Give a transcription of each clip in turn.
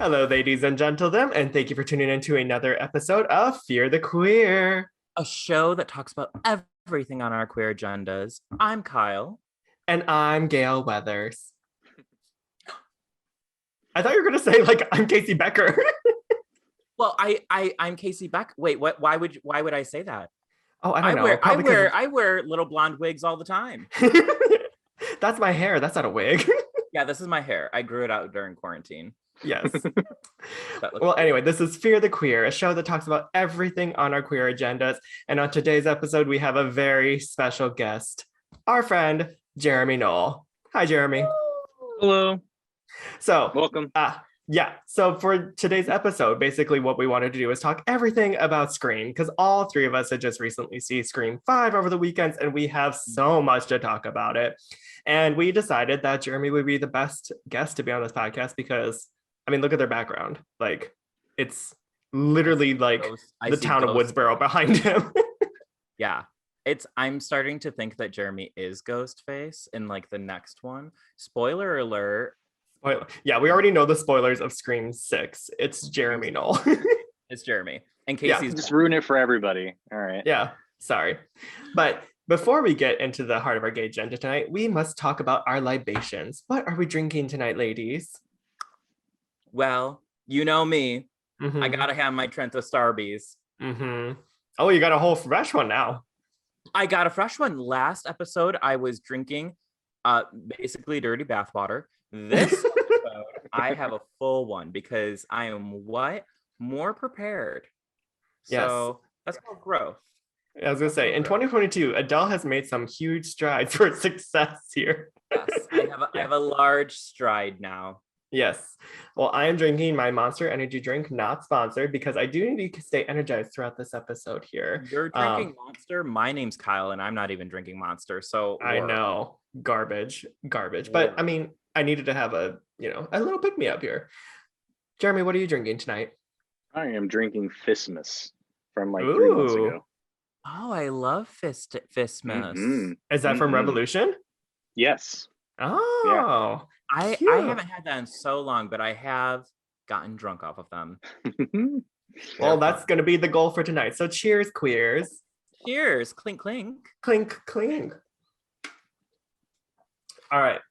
Hello, ladies and gentlemen, and thank you for tuning in to another episode of Fear the Queer. A show that talks about everything on our queer agendas. I'm Kyle. And I'm Gail Weathers. I thought you were going to say, I'm Casey Becker. Well, I'm Casey Beck. Wait, what? Why would I say that? Oh, I don't know. I wear little blonde wigs all the time. That's my hair. That's not a wig. Yeah, this is my hair. I grew it out during quarantine. Yes. Well, anyway, this is Fear the Queer, a show that talks about everything on our queer agendas. And on today's episode, we have a very special guest, our friend, Jeremy Noll. Hi, Jeremy. Hello. So, welcome. So for today's episode, basically what we wanted to do is talk everything about Scream, because all three of us had just recently seen Scream 5 over the weekends, and we have so much to talk about it. And we decided that Jeremy would be the best guest to be on this podcast because, I mean, look at their background. It's literally the town of Westboro behind him. Yeah. I'm starting to think that Jeremy is Ghostface in the next one. Spoiler alert. Yeah, we already know the spoilers of Scream 6. It's Jeremy Noll. It's Jeremy. And Casey's just ruin it for everybody. All right. Yeah, sorry. But before we get into the heart of our gay agenda tonight, we must talk about our libations. What are we drinking tonight, ladies? Well, you know me. Mm-hmm. I gotta have my Trenta Starbies. Mm-hmm. Oh, you got a whole fresh one now. I got a fresh one. Last episode, I was drinking basically dirty bathwater. This episode, I have a full one because I am more prepared. So that's called growth. I was gonna say, in 2022, Adele has made some huge strides for success here. Yes, I have a large stride now. Yes. Well, I am drinking my Monster Energy drink, not sponsored, because I do need to stay energized throughout this episode here. You're drinking Monster. My name's Kyle, and I'm not even drinking Monster. So I know, garbage. But I mean, I needed to have a little pick me up here. Jeremy, what are you drinking tonight? I am drinking Fistmas from 3 months ago. Oh, I love Fistmas. Mm-hmm. Is that from Revolution? Yes. Oh, yeah. I haven't had that in so long, but I have gotten drunk off of them. Well, that's going to be the goal for tonight. So cheers, queers. Cheers. Clink, clink. Clink, clink. All right.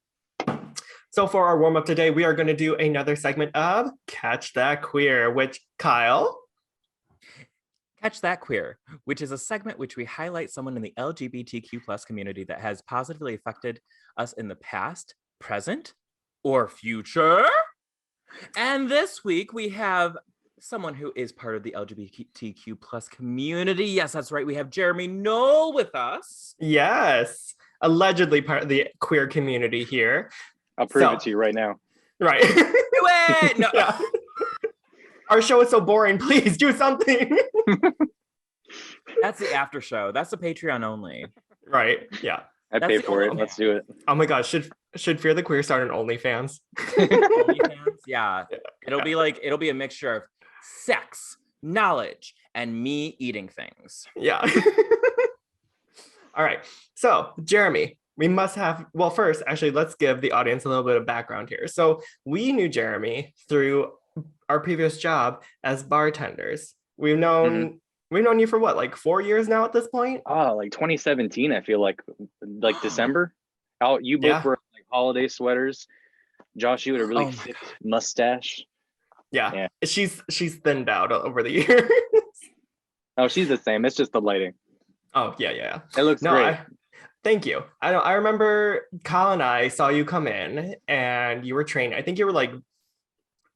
So for our warm-up today, we are going to do another segment of Catch That Queer, which, Kyle? Catch That Queer, which is a segment which we highlight someone in the LGBTQ plus community that has positively affected us in the past, present, or future. And this week we have someone who is part of the LGBTQ plus community. Yes, that's right. We have Jeremy Noll with us. Yes, allegedly part of the queer community here. I'll prove it to you right now. Right. Do it! No. Yeah. Our show is so boring. Please do something. That's the after show. That's the Patreon only. Right. Yeah. I pay for it. Let's do it. Oh my gosh. Should Fear the Queer start an OnlyFans? OnlyFans? Yeah. It'll be a mixture of sex, knowledge, and me eating things. Yeah. All right. So, Jeremy, we must have, well, first, actually, let's give the audience a little bit of background here. So we knew Jeremy through our previous job as bartenders. We've known you for what, 4 years now at this point? Oh, 2017, I feel like December. You both were holiday sweaters. Josh, you had a really thick mustache. Yeah. She's thinned out over the years. Oh, she's the same. It's just the lighting. Oh, yeah. It looks great. Thank you. I remember Kyle and I saw you come in and you were training. I think you were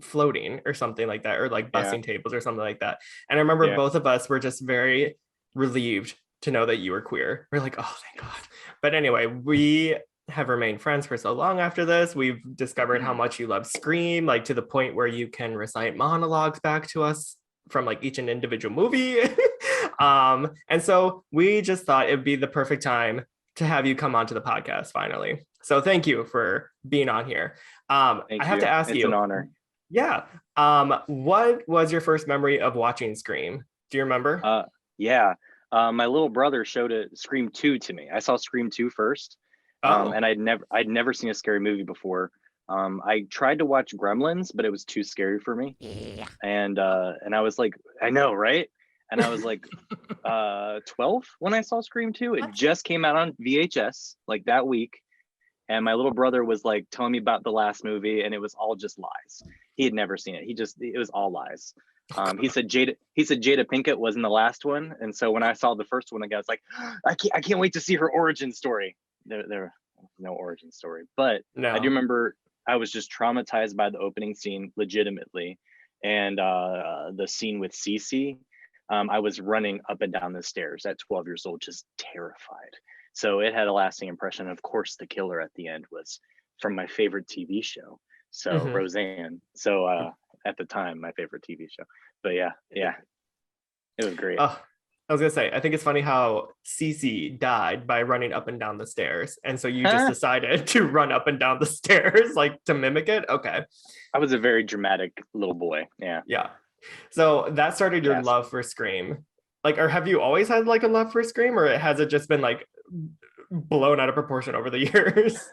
floating or something like that, or bussing tables or something like that. And I remember both of us were just very relieved to know that you were queer. We're like, oh, thank God. But anyway, we have remained friends for so long after this. We've discovered how much you love Scream, to the point where you can recite monologues back to us from each and individual movie. And so we just thought it'd be the perfect time to have you come onto the podcast finally. So thank you for being on here. I have to ask you. It's an honor. Yeah. What was your first memory of watching Scream? Do you remember? Yeah. My little brother showed Scream 2 to me. I saw Scream 2 first. And I'd never seen a scary movie before. I tried to watch Gremlins, but it was too scary for me. And I was like, I know, right? And I was like 12 when I saw Scream 2. It just came out on VHS like that week. And my little brother was like telling me about the last movie, and it was all just lies. He had never seen it. It was all lies. He said Jada Pinkett was in the last one. And so when I saw the first one, I was like, I can't wait to see her origin story. There was no origin story, but no. I do remember I was just traumatized by the opening scene legitimately. And the scene with Cece, I was running up and down the stairs at 12 years old, just terrified. So it had a lasting impression. Of course, the killer at the end was from my favorite TV show. So Roseanne. So at the time, my favorite TV show. But yeah, it was great. I was gonna say, I think it's funny how Cece died by running up and down the stairs, and so you just decided to run up and down the stairs, like to mimic it. Okay. I was a very dramatic little boy. Yeah. Yeah. So that started your love for Scream. Like, or have you always had like a love for Scream, or has it just been like blown out of proportion over the years?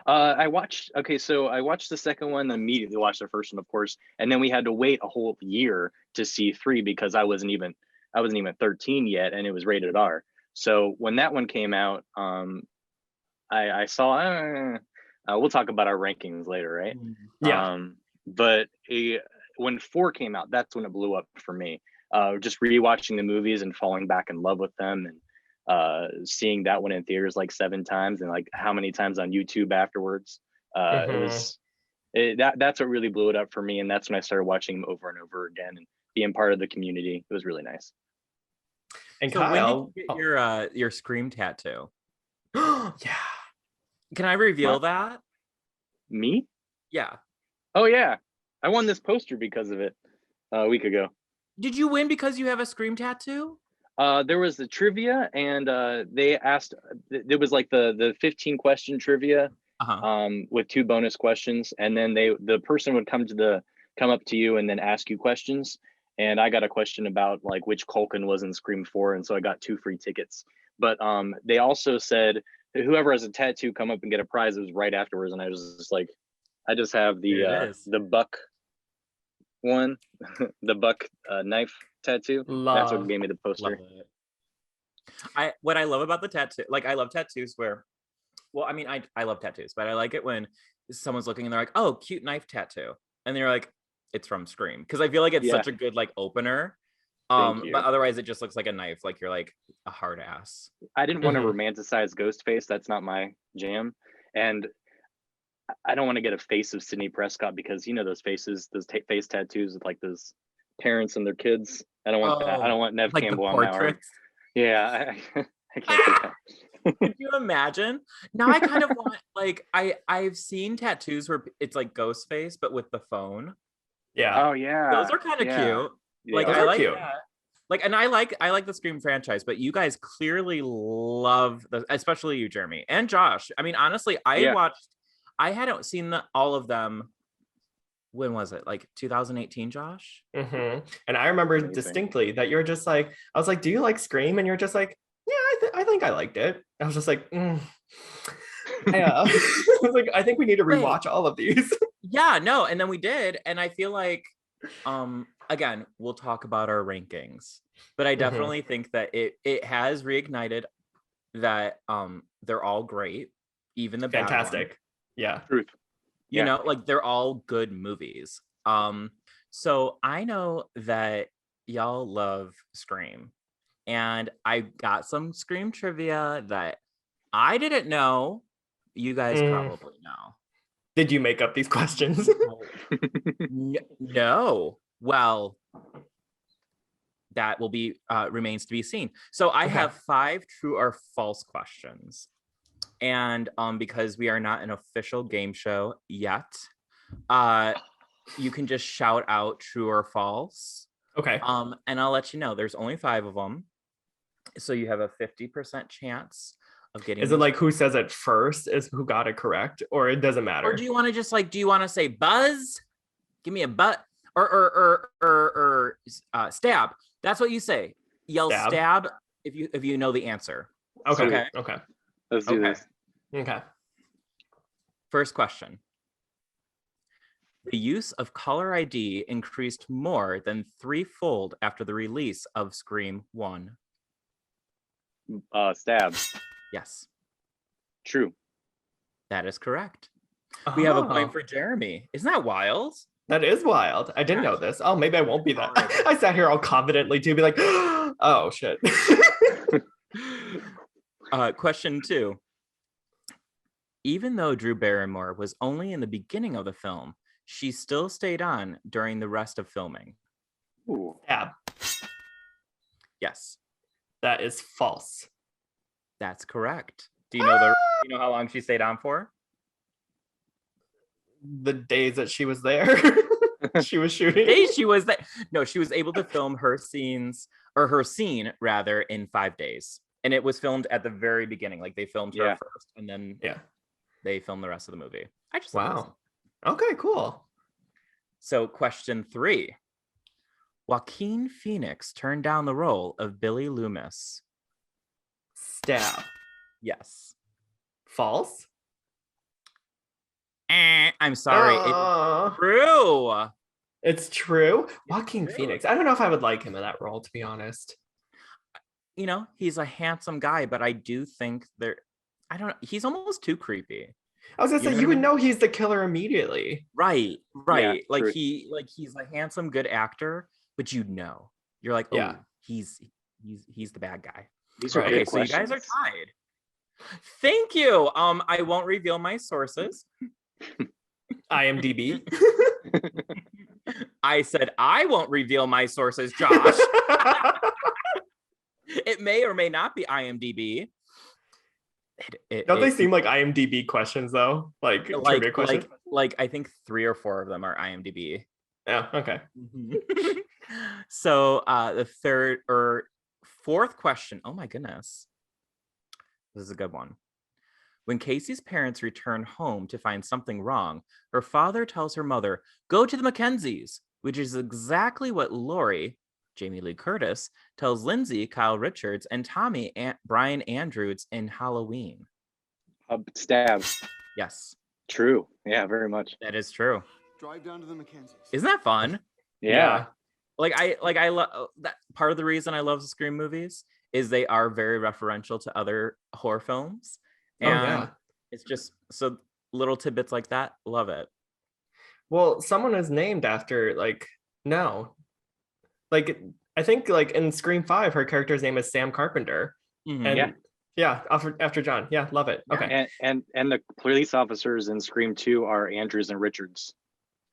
I watched the second one, then immediately watched the first one, of course, and then we had to wait a whole year to see 3 because I wasn't even 13 yet, and it was rated R. So when that one came out, I saw. We'll talk about our rankings later, right? Yeah. But when 4 came out, that's when it blew up for me. Just rewatching the movies and falling back in love with them, and seeing that one in theaters like 7 times, and like how many times on YouTube afterwards. That's what really blew it up for me, and that's when I started watching them over and over again and being part of the community. It was really nice. And so Kyle, when did you get your Scream tattoo? Yeah. Can I reveal that? Me? Yeah. Oh yeah, I won this poster because of it a week ago. Did you win because you have a Scream tattoo? There was the trivia, and they asked. There was like the 15 question trivia, with 2 bonus questions, and then the person would come up to you and then ask you questions. And I got a question about like which Culkin was in Scream 4, and so I got 2 free tickets. But they also said whoever has a tattoo come up and get a prize. It was right afterwards, and I was just like, I just have the buck one, the buck knife tattoo. That's what gave me the poster. What I love about the tattoo, like I love tattoos where, well, I mean, I love tattoos, but I like it when someone's looking and they're like, oh, cute knife tattoo, and they're like, it's from Scream, because I feel like it's such a good like opener. But otherwise it just looks like a knife, like you're like a hard ass. I didn't want to romanticize Ghostface. That's not my jam. And I don't want to get a face of Sidney Prescott, because you know those faces, those face tattoos with like those parents and their kids. I don't want that. I don't want Nev like Campbell on my arm. Yeah, I can't do that. Could you imagine? Now I kind of want, like, I've seen tattoos where it's like Ghostface but with the phone. Yeah. Oh yeah. Those are kind of cute. Yeah, like I like that. Like, and I like the Scream franchise, but you guys clearly love especially you, Jeremy, and Josh. I mean, honestly, I hadn't seen all of them. When was it? Like 2018, Josh? And I remember distinctly that you're just like, I was like, do you like Scream? And you're just like, yeah, I think I liked it. I was just like, yeah. I was like, I think we need to rewatch all of these. Yeah, no, and then we did, and I feel like, again, we'll talk about our rankings, but I definitely think that it has reignited that they're all great, even the fantastic bad one. Yeah, truth. You know, like they're all good movies. So I know that y'all love Scream, and I got some Scream trivia that I didn't know. You guys probably know. Did you make up these questions? No. Well, that will be remains to be seen. So I have 5 true or false questions. And because we are not an official game show yet, you can just shout out true or false. Okay. And I'll let you know. There's only 5 of them, so you have a 50% chance of getting. Is it like who says it first is who got it correct, or it doesn't matter? Or do you want to just like? Do you want to say buzz? Give me a butt or stab. That's what you say. Yell stab if you know the answer. Okay. Let's do this. Okay. First question. The use of caller ID increased more than threefold after the release of Scream 1. Stab. Yes, True. that is correct. We have a point Oh, for Jeremy. Isn't that wild? that is wild. I didn't know this. Oh, maybe I won't be that. I sat here all confidently to be like, oh shit. Question 2. Even though Drew Barrymore was only in the beginning of the film, she still stayed on during the rest of filming. Ooh. Yeah, Yes, that is false. that's correct. Do you know you know how long she stayed on for? The days that she was there, she was shooting. She was there. No, she was able to film her scenes, or her scene rather, in 5 days. And it was filmed at the very beginning. Like they filmed her first, and then they filmed the rest of the movie. I just wow. Okay, cool. So question 3. Joaquin Phoenix turned down the role of Billy Loomis. Stab. Yes. False. I'm sorry. It's true. It's true. Joaquin Phoenix. I don't know if I would like him in that role, to be honest. You know, he's a handsome guy, but I do think he's almost too creepy. I was gonna say, you would know he's the killer immediately. Right. Yeah, like true. he's a handsome, good actor, but you're like, oh, Yeah. he's the bad guy. These are Right. Okay, good so you questions. guys are tied. Thank you. I won't reveal my sources. IMDb. I said I won't reveal my sources, Josh. It may or may not be IMDb. Don't they seem like IMDb questions though? Like trivia questions? Like I think 3 or 4 of them are IMDb. Yeah, okay. So the third or fourth question. Oh my goodness. This is a good one. When Casey's parents return home to find something wrong, her father tells her mother, go to the Mackenzies, which is exactly what Laurie, Jamie Lee Curtis, tells Lindsay, Kyle Richards, and Tommy, Brian Andrews in Halloween. Stab. Yes. True. Yeah, very much. That is true. Drive down to the Mackenzies. Isn't that fun? Yeah. I love that. Part of the reason I love the Scream movies is they are very referential to other horror films. And it's just so little tidbits like that. Love it. Well, someone is named after I think like in Scream 5, her character's name is Sam Carpenter. Mm-hmm. And after John. Yeah, love it. Okay. And the police officers in Scream 2 are Andrews and Richards.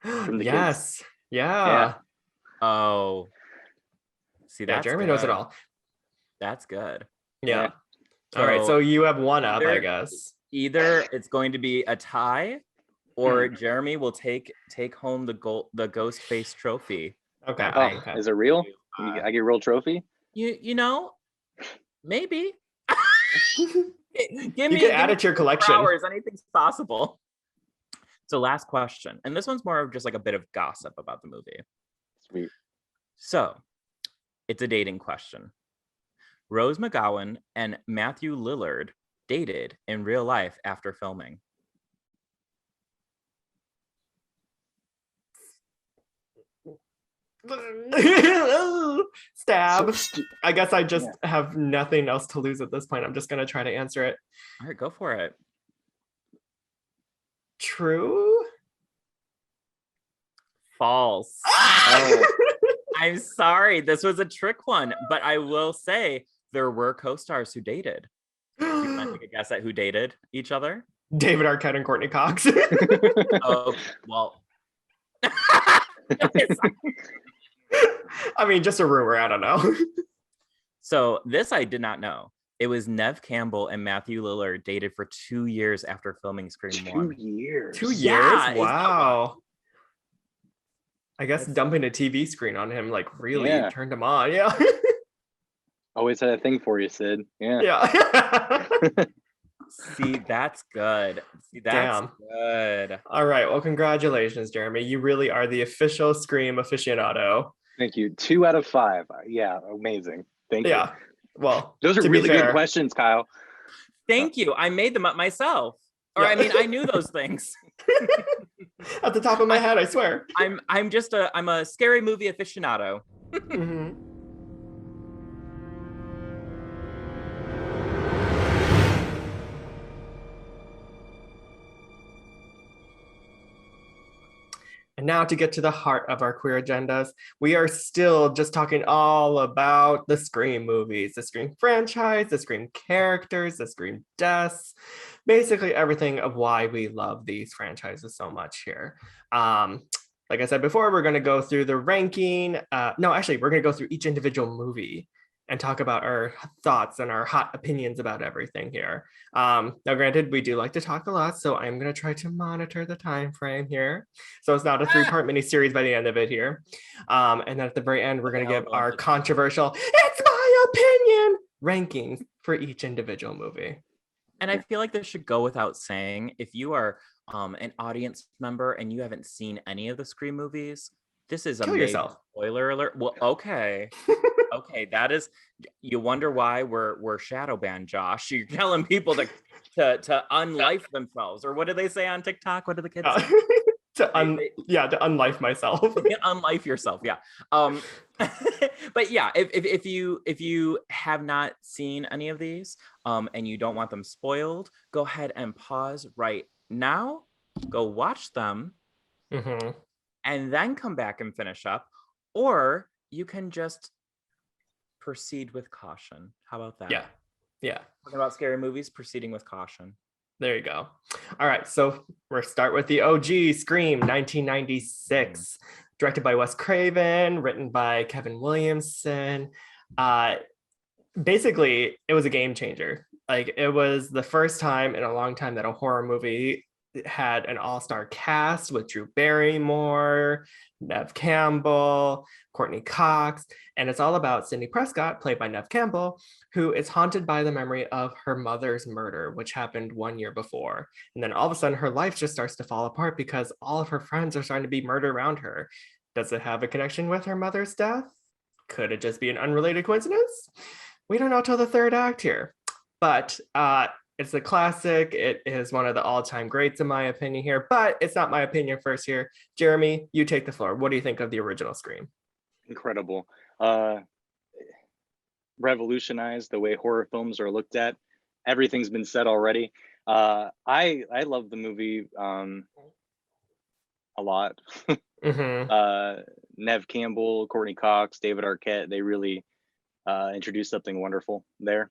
From the yes. kids. Yeah. Oh. See, that's Jeremy good. knows it all. That's good. Yeah. So all right. So you have one up, I guess. Either it's going to be a tie, or Jeremy will take home the ghost face trophy. Okay. Okay. Is it real? I get a real trophy? You know, maybe. You can add it to your collection. Hours, anything's possible. So last question, and this one's more of just like a bit of gossip about the movie. Sweet. So it's a dating question. Rose McGowan and Matthew Lillard dated in real life after filming. Stab. I guess I just have nothing else to lose at this point. I'm just going to try to answer it. All right, go for it. True? False. Oh. I'm sorry. This was a trick one, but I will say there were co-stars who dated. You want to take a guess at who dated each other? David Arquette and Courtney Cox. Oh, well. I mean, just a rumor. I don't know. So this I did not know. It was Neve Campbell and Matthew Lillard dated for 2 years after filming Scream 1. 2 years. 2 years? Yeah, Wow. I guess dumping a TV screen on him like really turned him on. Yeah. Always had a thing for you, Sid. Yeah. Yeah. See, that's good. Good. All right. Well, congratulations, Jeremy. You really are the official Scream aficionado. Thank you. 2 out of 5. Yeah, amazing. Thank you. Yeah. Well, those are really good questions, Kyle. Thank you. I made them up myself. Or I mean, I knew those things. At the top of my head, I swear. I'm a scary movie aficionado. Mm-hmm. And now to get to the heart of our queer agendas, we are still just talking all about the Scream movies, the Scream franchise, the Scream characters, the Scream deaths, basically everything of why we love these franchises so much here. Like I said before, we're going to go through the ranking. No, actually, we're going to go through each individual movie and talk about our thoughts and our hot opinions about everything here. Now, granted, we do like to talk a lot, so I'm going to try to monitor the time frame here. So it's not a 3-part miniseries by the end of it here. And then at the very end, we're going to give our controversial, it's my opinion, rankings for each individual movie. And I feel like this should go without saying, if you are an audience member and you haven't seen any of the Scream movies, this is a major spoiler alert. Well, okay. Okay, that is, you wonder why we're shadow banned, Josh. You're telling people to unlife themselves, or what do they say on TikTok? What do the kids say? to unlife myself. Unlife yourself, yeah. But yeah, if you have not seen any of these and you don't want them spoiled, go ahead and pause right now, go watch them, and then come back and finish up, or you can just proceed with caution. How about that? Yeah. Talking about scary movies, proceeding with caution. There you go. All right, so we'll start with the OG Scream, 1996, directed by Wes Craven, written by Kevin Williamson. Basically, it was a game changer. Like, it was the first time in a long time that a horror movie had an all-star cast with Drew Barrymore, Neve Campbell, Courtney Cox, and it's all about Sidney Prescott, played by Neve Campbell, who is haunted by the memory of her mother's murder, which happened 1 year before. And then all of a sudden, her life just starts to fall apart because all of her friends are starting to be murdered around her. Does it have a connection with her mother's death? Could it just be an unrelated coincidence? We don't know till the third act here. But it's a classic. It is one of the all-time greats, in my opinion here, but it's not my opinion first here. Jeremy, you take the floor. What do you think of the original Scream? Incredible. Revolutionized the way horror films are looked at. Everything's been said already. I love the movie a lot. Neve Campbell, Courtney Cox, David Arquette, they really introduced something wonderful there.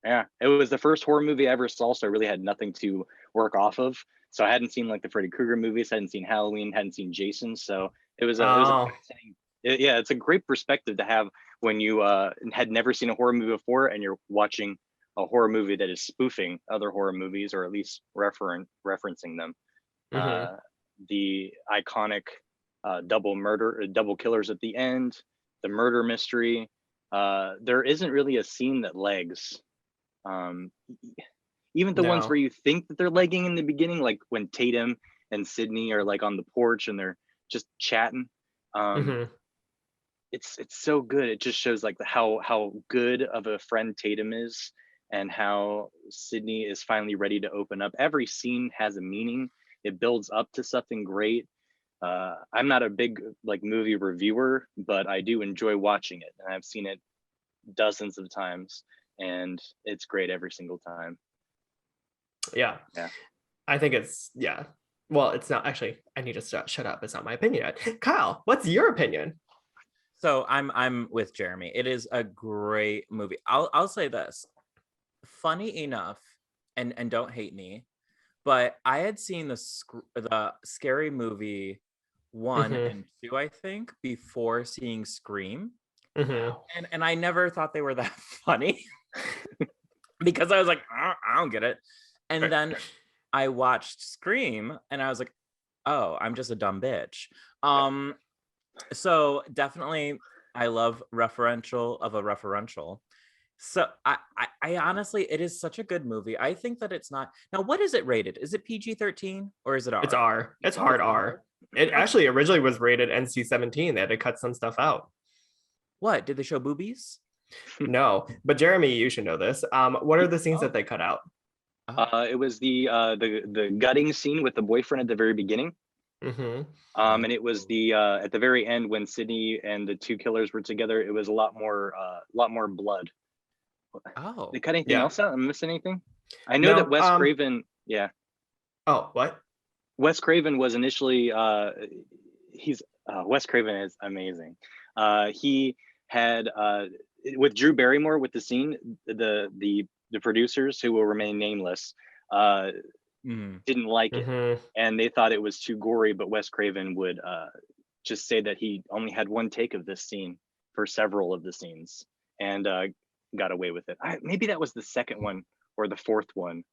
Yeah, it was the first horror movie I ever saw, so I really had nothing to work off of. So I hadn't seen like the Freddy Krueger movies, hadn't seen Halloween, hadn't seen Jason. So it was a it's a great perspective to have when you had never seen a horror movie before and you're watching a horror movie that is spoofing other horror movies, or at least referencing them. The iconic double killers at the end, the murder mystery. There isn't really a scene that lags. Even the ones where you think that they're legging in the beginning, like when Tatum and Sidney are like on the porch and they're just chatting. It's so good. It just shows like how good of a friend Tatum is, and how Sidney is finally ready to open up. Every scene has a meaning. It builds up to something great. I'm not a big like movie reviewer, but I do enjoy watching it, and I've seen it dozens of times, and it's great every single time. Yeah. I think it's well, it's not actually, I need to shut up. It's not my opinion yet. Kyle, what's your opinion? So I'm with Jeremy. It is a great movie. I'll say this. Funny enough, and don't hate me, but I had seen the Scary Movie 1 and 2, I think, before seeing Scream. And I never thought they were that funny because I was like, I don't get it. And then I watched Scream and I was like, oh, I'm just a dumb bitch. So definitely I love referential of a referential. So I honestly, it is such a good movie. I think that it's not. Now, what is it rated? Is it PG-13 or is it R? It's R. It's hard R. It actually originally was rated NC-17. They had to cut some stuff out. What? Did they show boobies? No, but Jeremy, you should know this. What are the scenes that they cut out? It was the gutting scene with the boyfriend at the very beginning. Mm-hmm. And it was the at the very end when Sidney and the two killers were together. It was a lot more blood. Oh, Did I cut anything Yeah. else out? Am I missing anything? I know No, that Wes Craven. Yeah, Oh, what? Wes Craven was initially. Wes Craven is amazing. He had with Drew Barrymore with the scene. The producers, who will remain nameless, didn't like it, Mm-hmm. and they thought it was too gory. But Wes Craven would just say that he only had one take of this scene for several of the scenes, and got away with it. Maybe that was the second one or the fourth one.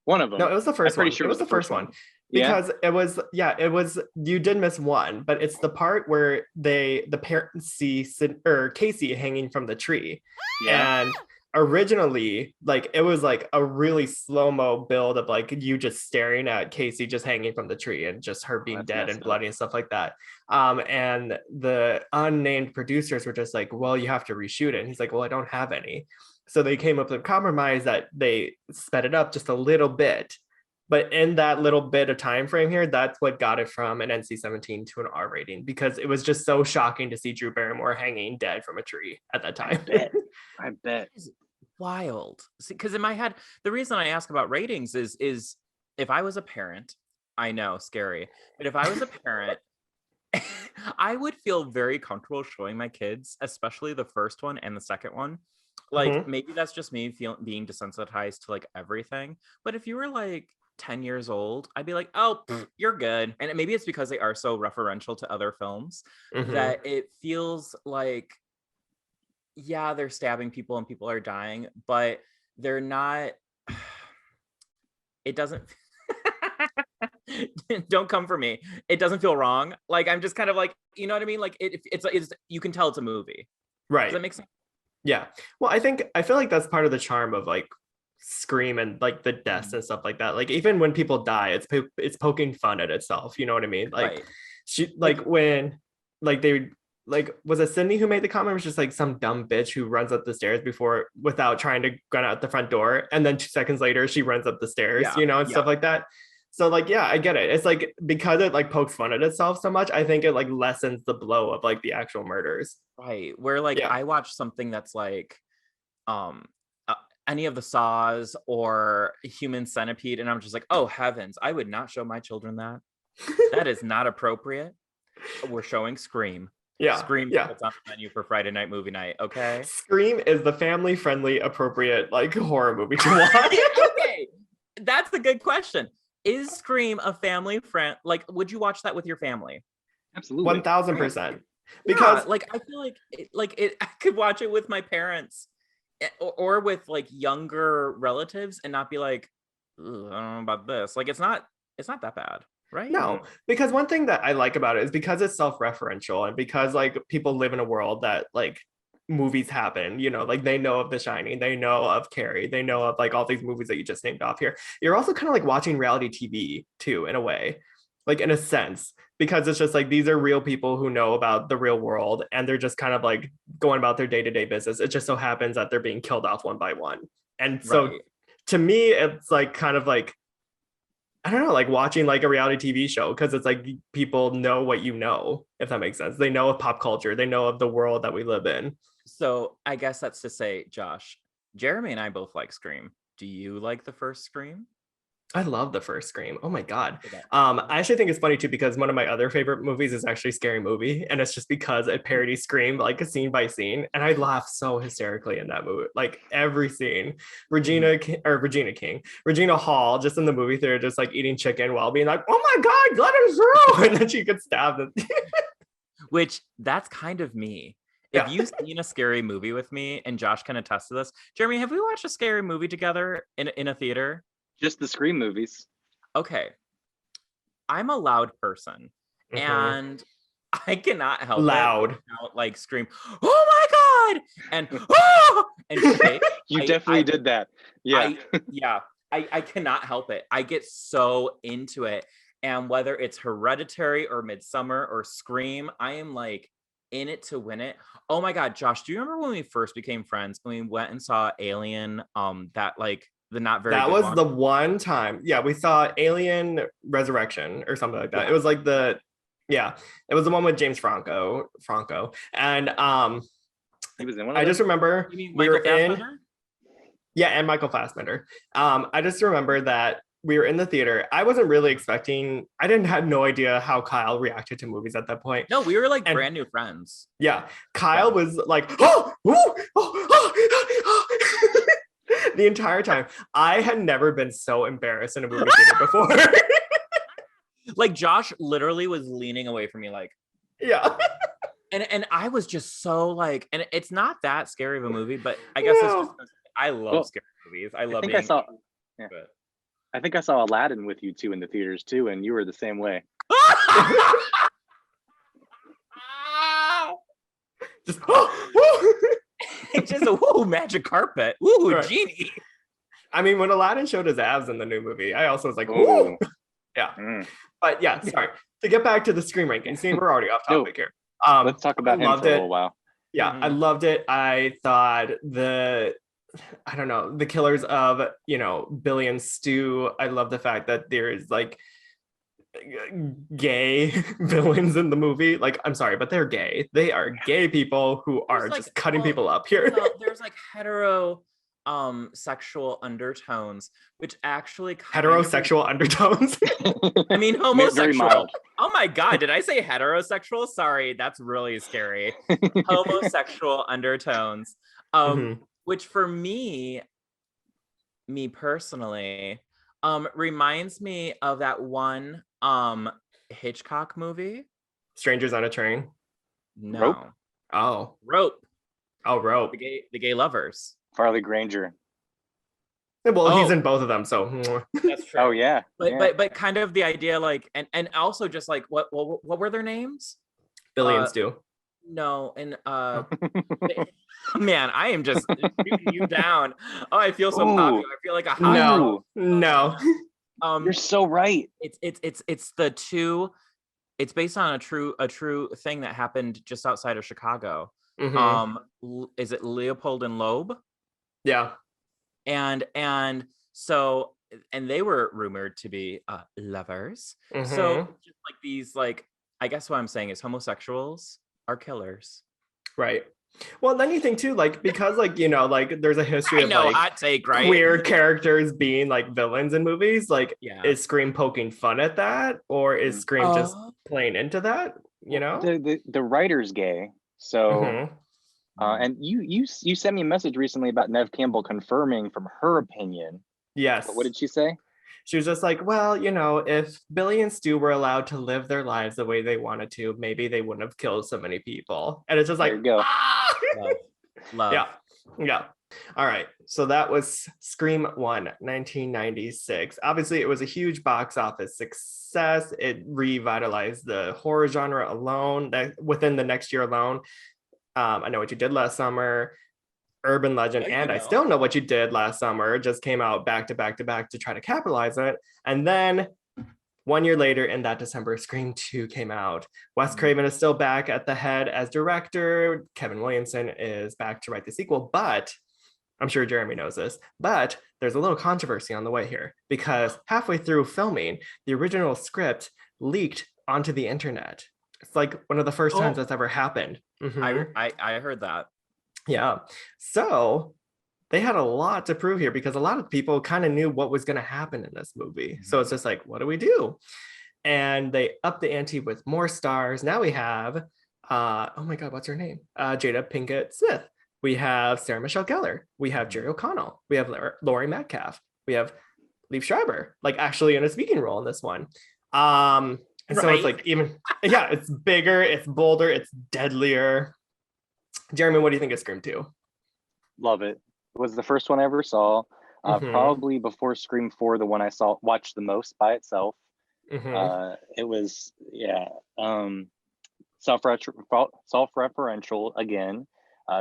One of them. No, it was the first I'm pretty one. sure It was the first one. Yeah. Because it was you did miss one, but it's the part where the parents see Casey hanging from the tree. Yeah. And originally, like, it was like a really slow-mo build of like you just staring at Casey just hanging from the tree and just her being dead and bloody and stuff like that. And the unnamed producers were just like, well, you have to reshoot it. And he's like, well, I don't have any. So they came up with a compromise that they sped it up just a little bit. But in that little bit of time frame here, that's what got it from an NC-17 to an R rating, because it was just so shocking to see Drew Barrymore hanging dead from a tree at that time. I bet. It's wild. Because in my head, the reason I ask about ratings is if I was a parent, I know, scary, but if I was a parent, I would feel very comfortable showing my kids, especially the first one and the second one. Like, maybe that's just me being desensitized to like everything. But if you were like 10 years old, I'd be like, oh, you're good. And maybe it's because they are so referential to other films that it feels like, yeah, they're stabbing people and people are dying, but they're not. It doesn't. Don't come for me. It doesn't feel wrong. Like, I'm just kind of like, you know what I mean? Like, it's you can tell it's a movie. Right. Does that make sense? Yeah. Well, I feel like that's part of the charm of like Scream and like the deaths and stuff like that. Like, even when people die, it's poking fun at itself. You know what I mean? Like, Right. she like when like they like, was it Sidney who made the comment? It was just like some dumb bitch who runs up the stairs without trying to run out the front door, and then 2 seconds later she runs up the stairs, and stuff like that. So like, yeah, I get it. It's like, because it like pokes fun at itself so much, I think it like lessens the blow of like the actual murders. Right. Where like I watch something that's like any of the Saws or Human Centipede, and I'm just like, oh heavens, I would not show my children that. That is not appropriate. We're showing Scream. Scream is what's on the menu for Friday night movie night. Okay. Scream is the family-friendly, appropriate like horror movie to watch. Okay. That's a good question. Is Scream a family friend? Like, would you watch that with your family? Absolutely. 1000%. Because like, I feel like I could watch it with my parents or with like younger relatives and not be like, I don't know about this. Like, it's not that bad, right? No, because one thing that I like about it is because it's self-referential, and because like people live in a world that like movies happen, like they know of The Shining, they know of Carrie, they know of like all these movies that you just named off here. You're also kind of like watching reality TV too, in a way, like in a sense, because it's just like these are real people who know about the real world, and they're just kind of like going about their day-to-day business. It just so happens that they're being killed off one by one. And so to me, it's like kind of like, I don't know, like watching like a reality TV show, because it's like people know what you know, if that makes sense. They know of pop culture, they know of the world that we live in. So I guess that's to say, Josh, Jeremy and I both like Scream. Do you like the first Scream? I love the first Scream. Oh my God. I actually think it's funny too, because one of my other favorite movies is actually Scary Movie. And it's just because it parodies Scream like scene by scene. And I laugh so hysterically in that movie. Like every scene. Regina Hall, just in the movie theater, just like eating chicken while being like, oh my God, let him through. And then she gets stabbed. Which, that's kind of me. If you've seen a scary movie with me, and Josh can attest to this, Jeremy, have we watched a scary movie together in a theater? Just the Scream movies. Okay. I'm a loud person, and I cannot help loud. Like scream, oh my God! And oh! And shake. You definitely did that. Yeah. I cannot help it. I get so into it. And whether it's Hereditary or Midsummer or Scream, I am like in it to win it. Oh my God, Josh, do you remember when we first became friends and we went and saw Alien, that like The not very that good was one. the one time. Yeah, we saw Alien Resurrection or something like that. It was like it was the one with James Franco. And He was in one of I those? just remember You mean we were Michael Fassbender? and Michael Fassbender. I just remember that we were in the theater. I wasn't really expecting, I didn't have no idea how Kyle reacted to movies at that point. No, we were like brand new friends. Yeah. Kyle was like, oh, the entire time. I had never been so embarrassed in a movie theater before. Like Josh literally was leaning away from me like, yeah. And I was just so like, and it's not that scary of a movie, but I guess it's just, I love scary movies. I love I think I saw Aladdin with you two in the theaters too, and you were the same way. Just magic carpet. Ooh, right. Genie. I mean, when Aladdin showed his abs in the new movie, I also was like, ooh. Yeah. But yeah, sorry. To get back to the Scream ranking, see, we're already off topic here. Let's talk about him for a little while. Yeah, I loved it. I thought the killers of, Billy and Stu, I love the fact that there's like gay villains in the movie. Like, I'm sorry, but they're gay. They are gay people who are just cutting people up here. There's like sexual undertones, which actually heterosexual undertones. I mean, homosexual. Very mild. Oh my God, did I say heterosexual? Sorry, that's really scary. Homosexual undertones. Which for me personally, reminds me of that one Hitchcock movie. Strangers on a Train. No. Rope? Oh. Rope. Oh, Rope. The gay lovers. Farley Granger. Well, he's in both of them, so that's true. Oh yeah. But kind of the idea, like, and also just like what were their names? Billy and Stu. No, and man, I am just shooting you down. Oh, I feel so popular. I feel like a hot No. You're so right. It's the two. It's based on a true thing that happened just outside of Chicago. Is it Leopold and Loeb? Yeah. And so they were rumored to be lovers. So just like these, like, I guess what I'm saying is homosexuals are killers. Right. Well, then you think too, like, because like, there's a history of like hot take, right? Queer characters being like villains in movies. Like, is Scream poking fun at that, or is Scream just playing into that? The writer's gay, so and you sent me a message recently about Neve Campbell confirming from her opinion. Yes. But what did she say? She was just like, well, if Billy and Stu were allowed to live their lives the way they wanted to, maybe they wouldn't have killed so many people. And it's just like, there you go. Love. Yeah. All right. So that was Scream 1, 1996. Obviously, it was a huge box office success. It revitalized the horror genre alone. That within the next year alone. I Know What You Did Last Summer, Urban Legend, and I Still Know What You Did Last Summer just came out back to back to try to capitalize on it. And then 1 year later, in that December, Scream 2 came out. Wes Craven is still back at the head as director. Kevin Williamson is back to write the sequel, but I'm sure Jeremy knows this, but there's a little controversy on the way here because halfway through filming, the original script leaked onto the internet. It's like one of the first times that's ever happened. I heard that. Yeah. So they had a lot to prove here because a lot of people kind of knew what was going to happen in this movie. So it's just like, what do we do? And they upped the ante with more stars. Now we have, oh my God, what's her name? Jada Pinkett Smith. We have Sarah Michelle Gellar. We have Jerry O'Connell. We have Laurie Metcalf. We have Liev Schreiber, like actually in a speaking role in this one. And so it's like it's bigger, it's bolder, it's deadlier. Jeremy, what do you think of Scream 2? Love it. It was the first one I ever saw. Probably before Scream 4, the one I watched the most by itself. It was self-referential again.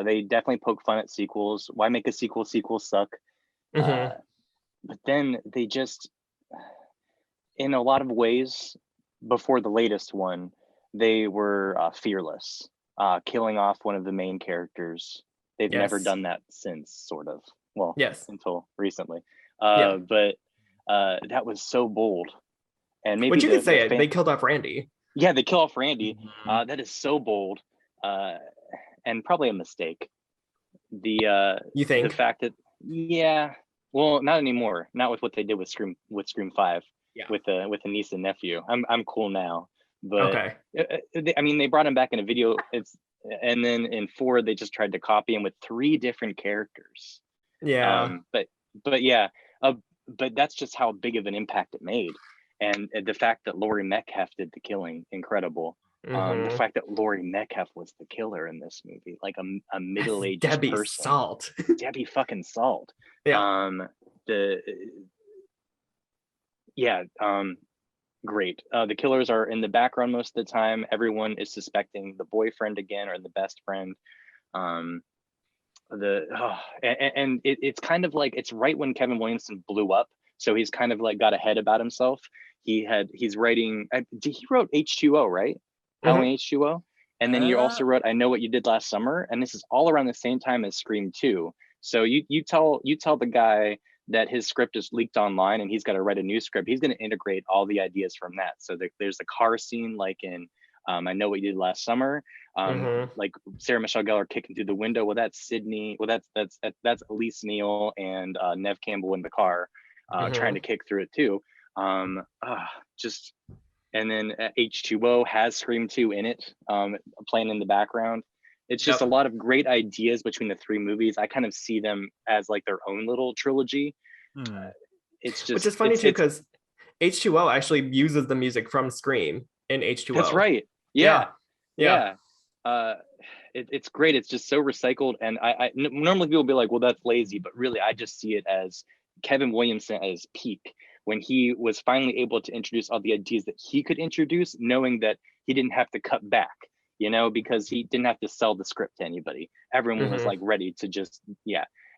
They definitely poke fun at sequels. Why make a sequel? Sequels suck. But then they just, in a lot of ways, before the latest one, they were fearless, killing off one of the main characters. They've never done that since, sort of. Well, until recently. But that was so bold. And maybe But you could say it. They killed off Randy. Yeah, they kill off Randy. Mm-hmm. That is so bold, and probably a mistake. You think the fact that well, not anymore. Not with what they did with Scream 5. Yeah. With a niece and nephew. I'm cool now. But okay. I mean, they brought him back in a video. And then in 4 they just tried to copy him with 3 different characters. Yeah. But yeah. But that's just how big of an impact it made. And the fact that Laurie Metcalf did the killing, incredible. The fact that Laurie Metcalf was the killer in this movie, like a middle-aged Debbie person. Salt. Debbie fucking Salt. Yeah. Great. The killers are in the background most of the time. Everyone is suspecting the boyfriend again or the best friend. It's kind of like it's right when Kevin Williamson blew up, so he's kind of like got ahead about himself. He's writing. He wrote H2O, right? Halloween H2O, and then he also wrote I Know What You Did Last Summer, and this is all around the same time as Scream 2. So you tell the guy that his script is leaked online and he's got to write a new script. He's going to integrate all the ideas from that. So there's a car scene like in I Know What You Did Last Summer. Like Sarah Michelle Gellar kicking through the window. Well, that's Sidney. Well, that's Elise Neal and Nev Campbell in the car trying to kick through it too. And then H2O has Scream 2 in it, playing in the background. It's just a lot of great ideas between the 3 movies. I kind of see them as like their own little trilogy. It's just, which is funny too, because H2O actually uses the music from Scream in H2O. That's right. Yeah. It's great. It's just so recycled. And I normally people will be like, well, that's lazy, but really I just see it as Kevin Williamson at his peak, when he was finally able to introduce all the ideas that he could introduce, knowing that he didn't have to cut back, because he didn't have to sell the script to anybody. Everyone was like ready to just,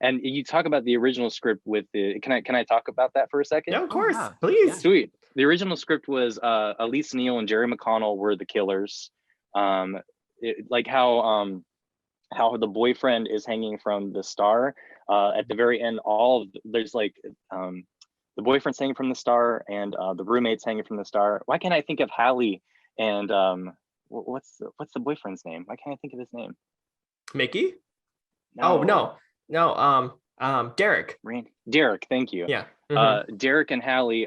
And you talk about the original script with can I talk about that for a second? Yeah, of course, please. Sweet. The original script was Elise Neal and Jerry McConnell were the killers. Like how the boyfriend is hanging from the star. At the very end, there's like the boyfriend's hanging from the star and the roommate's hanging from the star. Why can't I think of Hallie and what's the boyfriend's name? Why can't I think of his name? Mickey? No. No. Derek. Derek, thank you. Yeah. Derek and Hallie.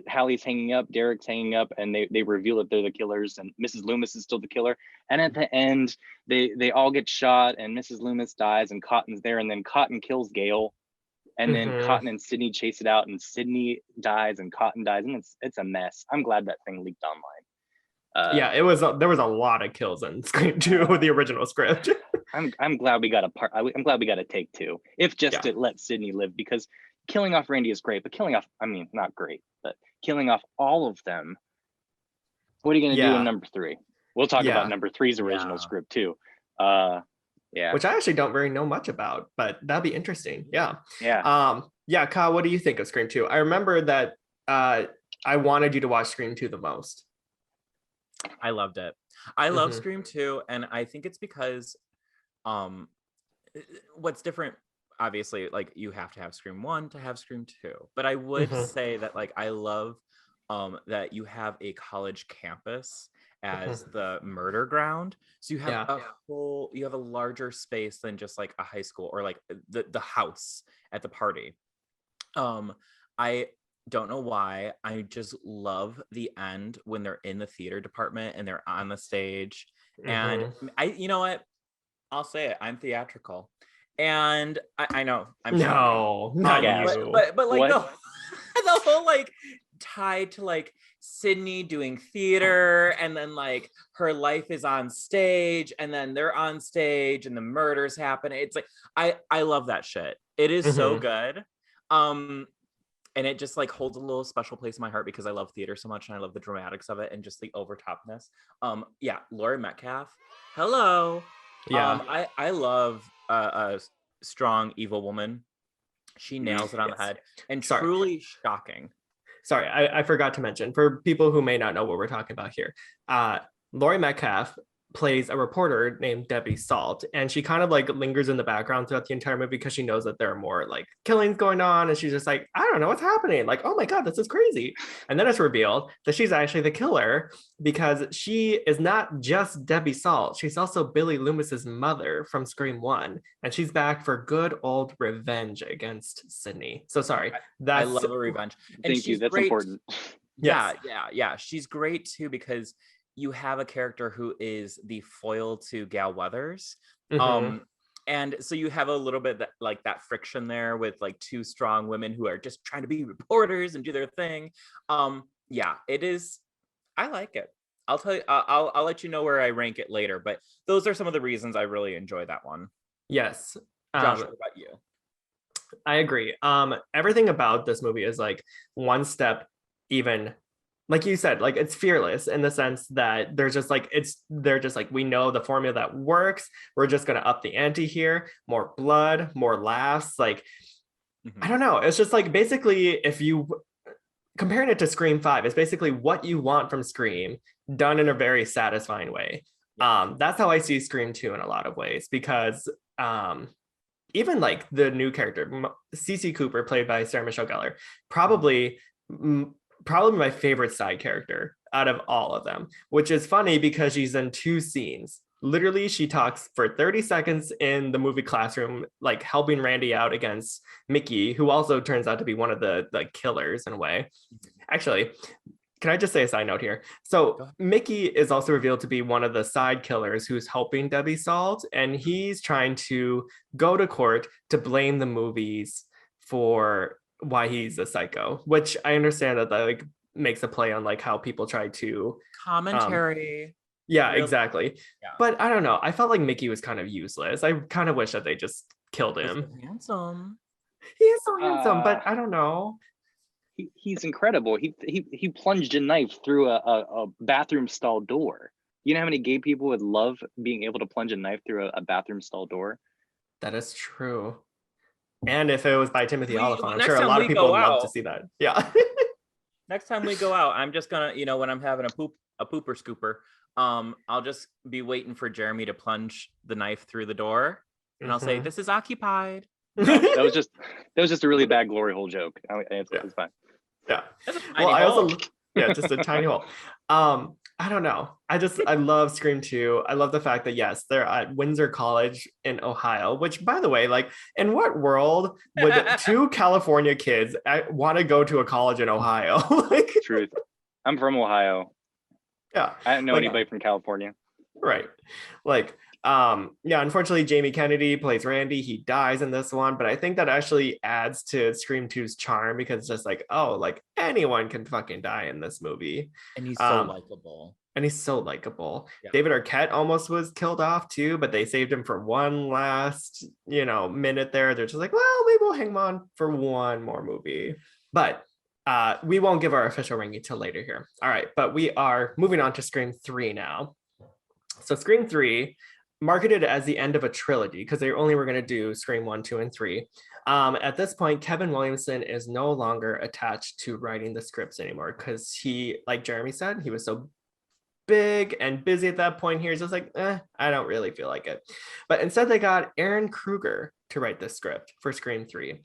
Hallie's hanging up, Derek's hanging up, and they reveal that they're the killers, and Mrs. Loomis is still the killer. And at the end, they all get shot, and Mrs. Loomis dies, and Cotton's there, and then Cotton kills Gail, and then Cotton and Sidney chase it out, and Sidney dies, and Cotton dies, and it's a mess. I'm glad that thing leaked online. There was a lot of kills in Scream 2, the original script. I'm glad we got I'm glad we got a take 2, if just to let Sidney live, because killing off Randy is great, but not great, but killing off all of them. What are you going to do in number 3? We'll talk about number 3's original script too. Which I actually don't very know much about, but that'd be interesting. Yeah. Kyle, what do you think of Scream 2? I remember that I wanted you to watch Scream 2 the most. I loved it. I love Scream 2, and I think it's because what's different, obviously, like you have to have Scream 1 to have Scream 2, but I would say that like I love that you have a college campus as the murder ground, so you have you have a larger space than just like a high school or like the house at the party. I don't know why, I just love the end when they're in the theater department and they're on the stage. And you know what, I'll say it, I'm theatrical, and I know I'm not you, but like the whole like tied to like Sidney doing theater, and then like her life is on stage, and then they're on stage and the murders happen. It's like I love that shit. It is so good. And it just like holds a little special place in my heart because I love theater so much, and I love the dramatics of it and just the overtopness. Laurie Metcalf, hello. I love a strong evil woman. She nails it on the head, and truly shocking. Sorry, I forgot to mention, for people who may not know what we're talking about here, Laurie Metcalf plays a reporter named Debbie Salt, and she kind of like lingers in the background throughout the entire movie because she knows that there are more like killings going on, and she's just like, I don't know what's happening, like, oh my god, this is crazy. And then it's revealed that she's actually the killer because she is not just Debbie Salt, she's also Billy Loomis's mother from Scream 1, and she's back for good old revenge against Sidney. So sorry, I love a revenge. And Thank you, that's great. Important. Yeah, yeah. She's great too because you have a character who is the foil to Gal Weathers. And so you have a little bit that friction there with like two strong women who are just trying to be reporters and do their thing. Yeah, it is. I like it. I'll tell you, I'll let you know where I rank it later, but those are some of the reasons I really enjoy that one. Yes. Josh, what about you? I agree. Everything about this movie is like one step even, like you said, like it's fearless in the sense that they're just like, we know the formula that works. We're just going to up the ante here. More blood, more laughs. Like, I don't know. It's just like, basically, if you comparing it to Scream 5, it's basically what you want from Scream done in a very satisfying way. That's how I see Scream 2 in a lot of ways, because even like the new character, Cece Cooper, played by Sarah Michelle Gellar, probably my favorite side character out of all of them, which is funny because she's in 2 scenes. Literally, she talks for 30 seconds in the movie classroom, like helping Randy out against Mickey, who also turns out to be one of the killers in a way. Actually, can I just say a side note here? So Mickey is also revealed to be one of the side killers who's helping Debbie Salt, and he's trying to go to court to blame the movies for why he's a psycho, which I understand that like makes a play on like how people try to commentary. Yeah, really? Exactly. Yeah. But I don't know. I felt like Mickey was kind of useless. I kind of wish that they just killed him. He's so handsome. He is so handsome, but I don't know. He's incredible. He plunged a knife through a bathroom stall door. You know how many gay people would love being able to plunge a knife through a bathroom stall door? That is true. And if it was by Timothy Olyphant, I'm sure a lot of people would love to see that. Yeah. Next time we go out, I'm just gonna, when I'm having a pooper scooper, I'll just be waiting for Jeremy to plunge the knife through the door, and I'll say, "This is occupied." No, that was just a really bad glory hole joke. It's fine. Yeah. Just a tiny hole. I don't know. I love Scream 2. I love the fact that yes, they're at Windsor College in Ohio, which by the way, like in what world would 2 California kids want to go to a college in Ohio? Like, truth. I'm from Ohio. Yeah. I don't know anybody from California. Right. Like, unfortunately, Jamie Kennedy plays Randy. He dies in this one, but I think that actually adds to Scream 2's charm because it's just like, oh, like anyone can fucking die in this movie. And he's so likable. Yeah. David Arquette almost was killed off too, but they saved him for one last, minute there. They're just like, well, maybe we'll hang him on for one more movie. But we won't give our official ranking till later here. All right, but we are moving on to Scream 3 now. So Scream 3, marketed as the end of a trilogy because they only were going to do Scream 1, 2, and 3. At this point, Kevin Williamson is no longer attached to writing the scripts anymore because he, like Jeremy said, he was so big and busy at that point. He's just like, I don't really feel like it. But instead, they got Aaron Kruger to write the script for Scream 3.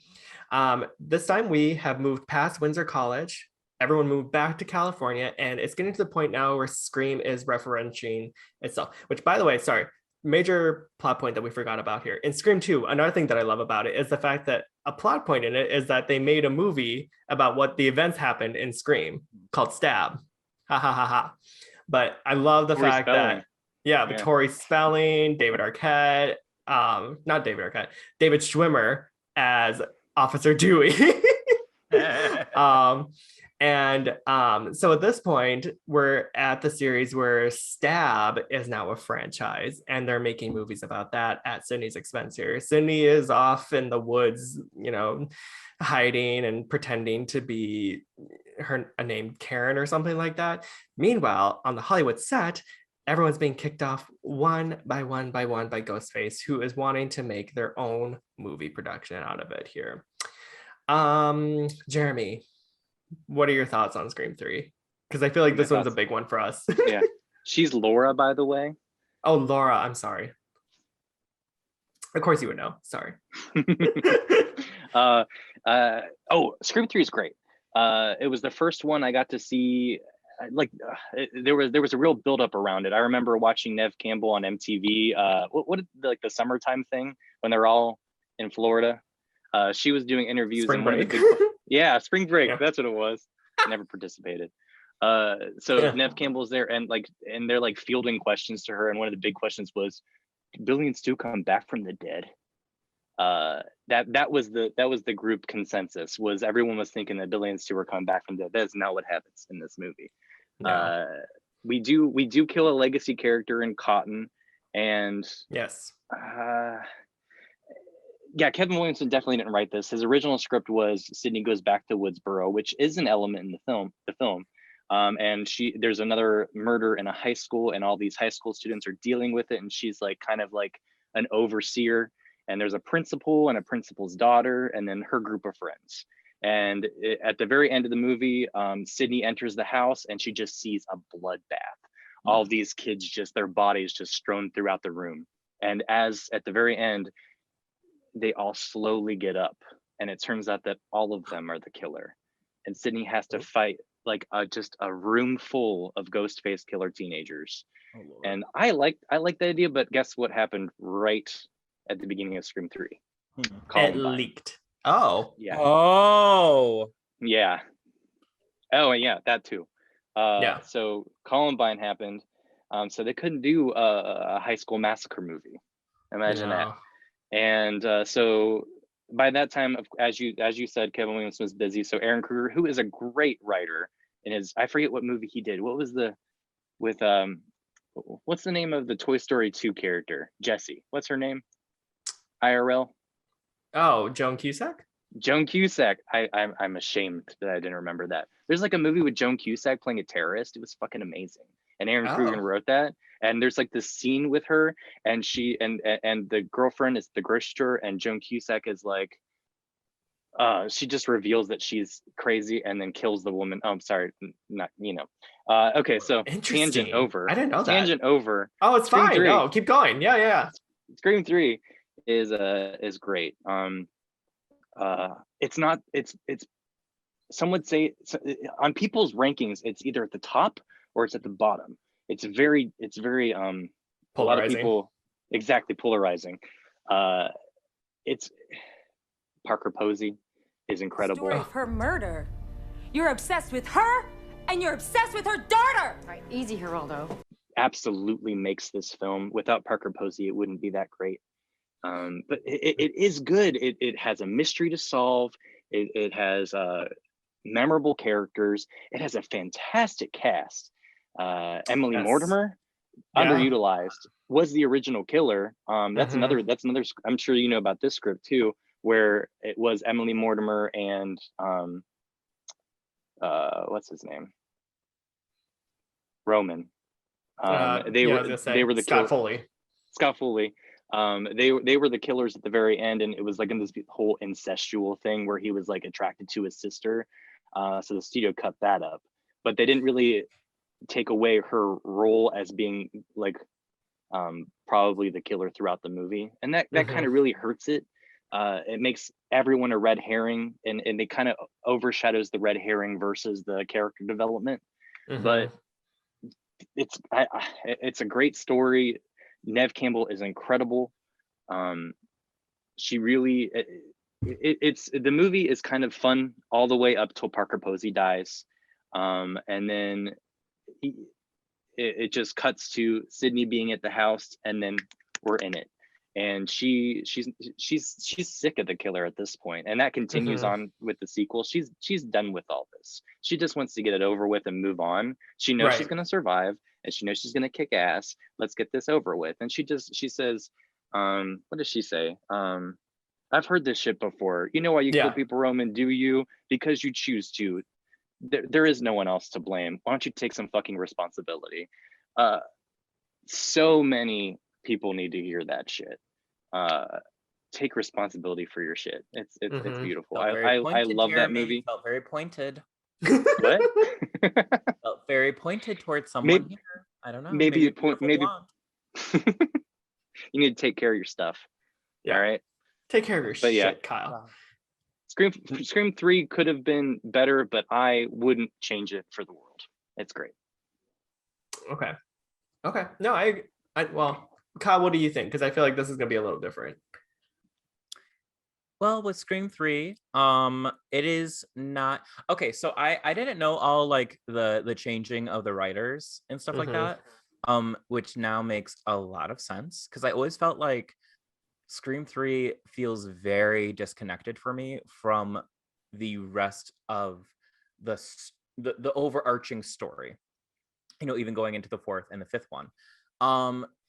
This time, we have moved past Windsor College. Everyone moved back to California, and it's getting to the point now where Scream is referencing itself, which, by the way, sorry, major plot point that we forgot about here. In Scream 2, another thing that I love about it is the fact that a plot point in it is that they made a movie about what the events happened in Scream called Stab. Ha ha ha ha. But I love the fact that, Tori Spelling, David Arquette, not David Arquette, David Schwimmer as Officer Dewey. So at this point, we're at the series where Stab is now a franchise, and they're making movies about that at Sidney's expense here. Sidney is off in the woods, hiding and pretending to be a name Karen or something like that. Meanwhile, on the Hollywood set, everyone's being kicked off one by one by Ghostface, who is wanting to make their own movie production out of it here. Jeremy, what are your thoughts on Scream 3? Because I feel like this one's a big one for us. Yeah. She's Laura, by the way. Oh, Laura, I'm sorry. Of course you would know. Sorry. Scream 3 is great. It was the first one I got to see. There was a real buildup around it. I remember watching Neve Campbell on MTV. What like the summertime thing when they're all in Florida. She was doing interviews. Spring break. Spring break. Yeah. That's what it was. Never participated. Neve Campbell's there and they're like fielding questions to her, and one of the big questions was, "Do billions still come back from the dead?" That was the group consensus. Was everyone was thinking that billions two were coming back from the dead. That is not what happens in this movie. No. We do kill a legacy character in Cotton, and yes. Kevin Williamson definitely didn't write this. His original script was Sidney goes back to Woodsboro, which is an element in the film. And there's another murder in a high school, and all these high school students are dealing with it, and she's like kind of like an overseer. And there's a principal and a principal's daughter, and then her group of friends. And at the very end of the movie, Sidney enters the house, and she just sees a bloodbath. All of these kids, just their bodies just strewn throughout the room. And as at the very end, they all slowly get up, and it turns out that all of them are the killer. And Sidney has to fight like just a room full of ghost face killer teenagers. Oh, and I like the idea, but guess what happened right at the beginning of Scream 3? It leaked. Oh. Yeah. Oh. Yeah. Oh, yeah, that too. So Columbine happened. So they couldn't do a high school massacre movie. Imagine that. And so by that time, as you said, Kevin Williamson was busy. So Aaron Kruger, who is a great writer, I forget what movie he did. What was what's the name of the Toy Story 2 character? Jessie. What's her name? IRL. Oh, Joan Cusack. Joan Cusack. I'm ashamed that I didn't remember that. There's like a movie with Joan Cusack playing a terrorist. It was fucking amazing. And Aaron Kruger wrote that. And there's like this scene with her, and she and the girlfriend is the grocery store, and Joan Cusack is like, she just reveals that she's crazy and then kills the woman. Oh, I'm sorry, not okay, so tangent over. I didn't know that. Tangent over. Oh, it's Scream fine. 3. Oh, keep going. Yeah. Scream 3 is great. It's some would say on people's rankings, it's either at the top or it's at the bottom. It's very polarizing. A lot of people, exactly, polarizing. It's Parker Posey is incredible. Story of her murder. You're obsessed with her, and you're obsessed with her daughter. All right, easy, Geraldo. Absolutely makes this film. Without Parker Posey, it wouldn't be that great. But it is good. It has a mystery to solve. It has memorable characters. It has a fantastic cast. Emily Mortimer, underutilized, was the original killer. That's another. I'm sure you know about this script too, where it was Emily Mortimer and what's his name? Roman. They were the Scott Foley. Scott Foley. They were the killers at the very end, and it was like in this whole incestual thing where he was like attracted to his sister. So the studio cut that up, but they didn't really take away her role as being like probably the killer throughout the movie, and that kind of really hurts it. It makes everyone a red herring, and it kind of overshadows the red herring versus the character development. But it's a great story. Neve Campbell is incredible. She really it's the movie is kind of fun all the way up till Parker Posey dies, and then it just cuts to Sidney being at the house, and then we're in it, and she's sick of the killer at this point, and that continues on with the sequel. She's done with all this. She just wants to get it over with and move on. She knows she's gonna survive, and she knows she's gonna kick ass. Let's get this over with. And she says, what does she say? I've heard this shit before. You know why you kill people, Roman? Do you? Because you choose to. There is no one else to blame. Why don't you take some fucking responsibility? So many people need to hear that shit. Take responsibility for your shit. It's beautiful. I love that movie. Felt very pointed. What? Felt very pointed towards someone here. I don't know. Maybe You need to take care of your stuff. Yeah. All right. Take care of your shit, Kyle. Scream 3 could have been better, but I wouldn't change it for the world. It's great. Okay. No, I well, Kyle, what do you think? Because I feel like this is gonna be a little different. Well, with Scream 3, it is not okay. So I didn't know all like the changing of the writers and stuff like that. Which now makes a lot of sense because I always felt like Scream 3 feels very disconnected for me from the rest of the overarching story. You know, even going into the fourth and the fifth one.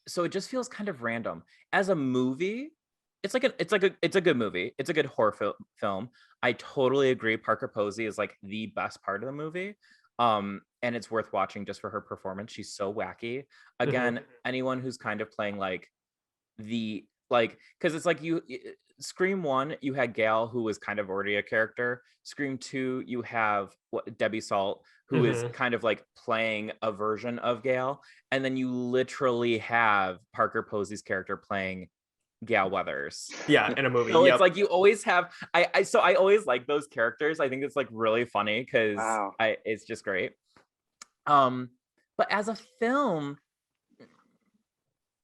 So it just feels kind of random. As a movie, it's a good movie. It's a good horror film. I totally agree. Parker Posey is like the best part of the movie. And it's worth watching just for her performance. She's so wacky. Again, anyone who's kind of playing like because it's like Scream 1, you had Gail, who was kind of already a character. Scream 2, you have Debbie Salt, who is kind of like playing a version of Gail. And then you literally have Parker Posey's character playing Gail Weathers. Yeah, in a movie. So it's like you always have I always like those characters. I think it's like really funny because it's just great. But as a film,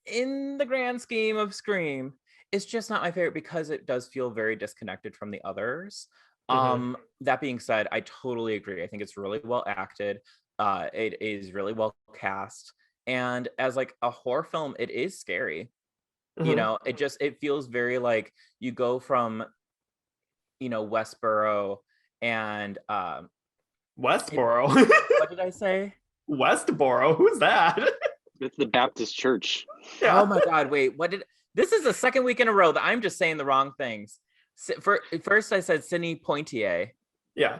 in the grand scheme of Scream, it's just not my favorite because it does feel very disconnected from the others. That being said, I totally agree. I think it's really well acted. It is really well cast. And as like a horror film, it is scary. You know, it feels very like you go from, you know, Westboro and Westboro. What did I say? Westboro? Who's that? It's the Baptist church. Yeah. Oh my God! Wait, this is the second week in a row that I'm just saying the wrong things. First, I said Sidney Poitier. Yeah,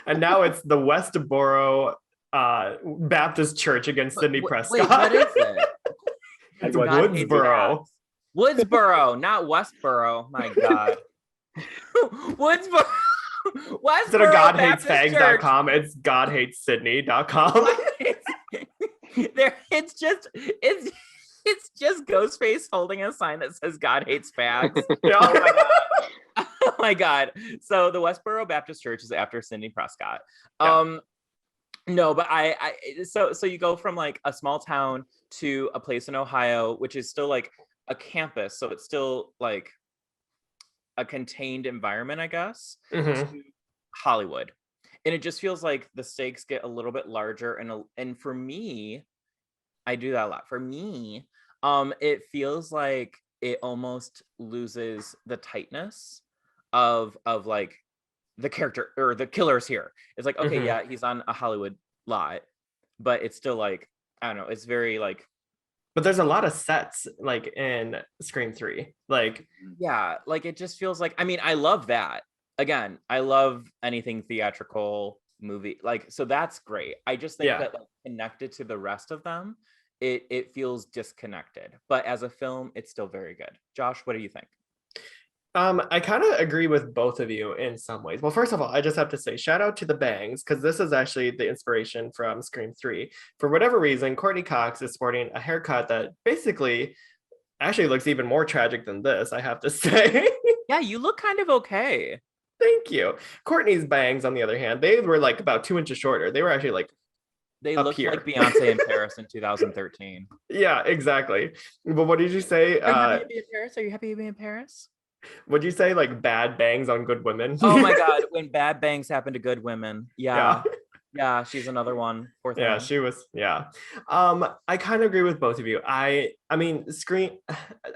and now it's the Westboro Baptist Church against Sidney Prescott. Wait, what is it? It's Woodsboro. Woodsboro, not Westboro. My God. Woodsboro. Instead of GodHatesFags.com, it's GodHatesSydney.com. It's just Ghostface holding a sign that says God hates fags. Yeah. Oh my God. Oh my God. So the Westboro Baptist Church is after Sidney Prescott. Yeah. No, but so you go from like a small town to a place in Ohio, which is still like a campus. So it's still like a contained environment, I guess, to Hollywood. And it just feels like the stakes get a little bit larger. And for me, I do that a lot. For me, it feels like it almost loses the tightness of like the character or the killer's here. It's like, okay, yeah, he's on a Hollywood lot, but it's still like, I don't know, it's very like. But there's a lot of sets like in Scream 3. Like, yeah, like it just feels like, I mean, I love that. Again, I love anything theatrical movie. Like, so that's great. I just think that like, connected to the rest of them, it feels disconnected. But as a film, it's still very good. Josh, what do you think? I kind of agree with both of you in some ways. Well, first of all, I just have to say shout out to the bangs, because this is actually the inspiration from Scream 3. For whatever reason, Courtney Cox is sporting a haircut that basically actually looks even more tragic than this, I have to say. Yeah, you look kind of okay. Thank you. Courtney's bangs, on the other hand, they were like about 2 inches shorter. They were actually like they up looked here. like Beyonce in Paris in 2013. Yeah, exactly. But what did you say? Are you happy to be in Paris? Are you happy to be in Paris? Would you say like bad bangs on good women? Oh my God, when bad bangs happen to good women. Yeah. Yeah, she's another one. Yeah, she was. Yeah. I kind of agree with both of you. I mean, Scream,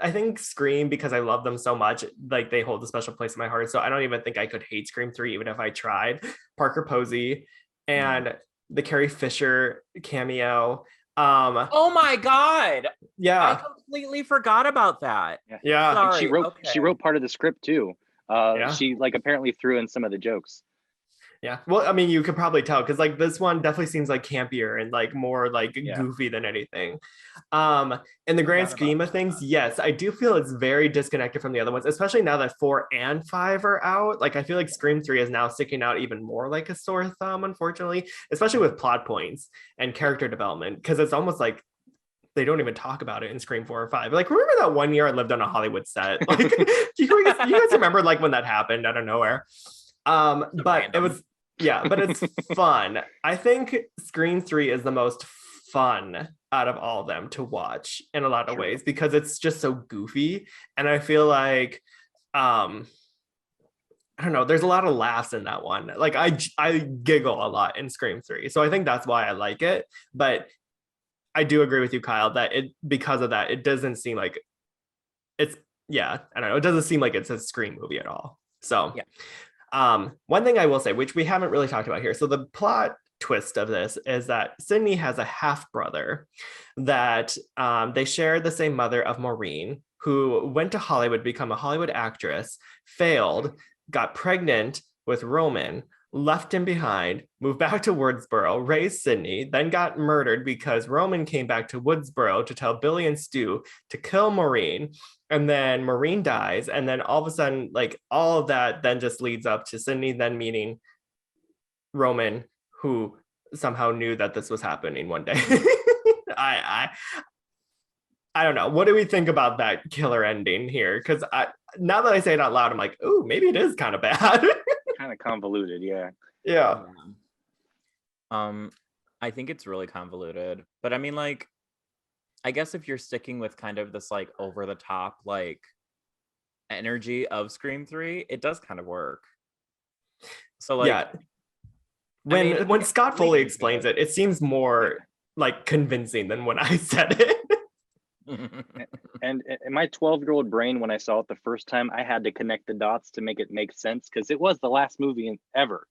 I think Scream, because I love them so much, like they hold a special place in my heart. So I don't even think I could hate Scream 3, even if I tried. Parker Posey and the Carrie Fisher cameo. Oh my God. Yeah. I completely forgot about that. Yeah. Sorry. She wrote part of the script too. She like apparently threw in some of the jokes. Yeah. Well, I mean, you could probably tell because like this one definitely seems like campier and like more like goofy than anything. In the grand scheme of things, yes, I do feel it's very disconnected from the other ones, especially now that 4 and 5 are out. Like I feel like Scream 3 is now sticking out even more like a sore thumb, unfortunately, especially with plot points and character development, because it's almost like they don't even talk about it in Scream 4 or 5. Like, remember that one year I lived on a Hollywood set? Like, you guys remember like when that happened out of nowhere? But it was, yeah, but it's fun. I think Scream 3 is the most fun out of all of them to watch in a lot of ways because it's just so goofy. And I feel like, I don't know, there's a lot of laughs in that one. Like I giggle a lot in Scream 3. So I think that's why I like it. But I do agree with you, Kyle, that because of that, it doesn't seem like it's, I don't know. It doesn't seem like it's a Scream movie at all. So one thing I will say, which we haven't really talked about here. So the plot twist of this is that Sidney has a half brother that they share the same mother of Maureen, who went to Hollywood, become a Hollywood actress, failed, got pregnant with Roman, left him behind, moved back to Woodsboro, raised Sidney, then got murdered because Roman came back to Woodsboro to tell Billy and Stu to kill Maureen. And then Maureen dies. And then all of a sudden, like all of that then just leads up to Sidney then meeting Roman, who somehow knew that this was happening one day. I don't know. What do we think about that killer ending here? Because now that I say it out loud, I'm like, oh, maybe it is kind of bad. Kind of convoluted, yeah. Yeah. I think it's really convoluted. But I mean, like, I guess if you're sticking with kind of this like over the top like energy of Scream 3, it does kind of work. So like when Scott Foley explains it, it seems more like convincing than when I said it. And in my 12-year-old brain, when I saw it the first time, I had to connect the dots to make it make sense because it was the last movie ever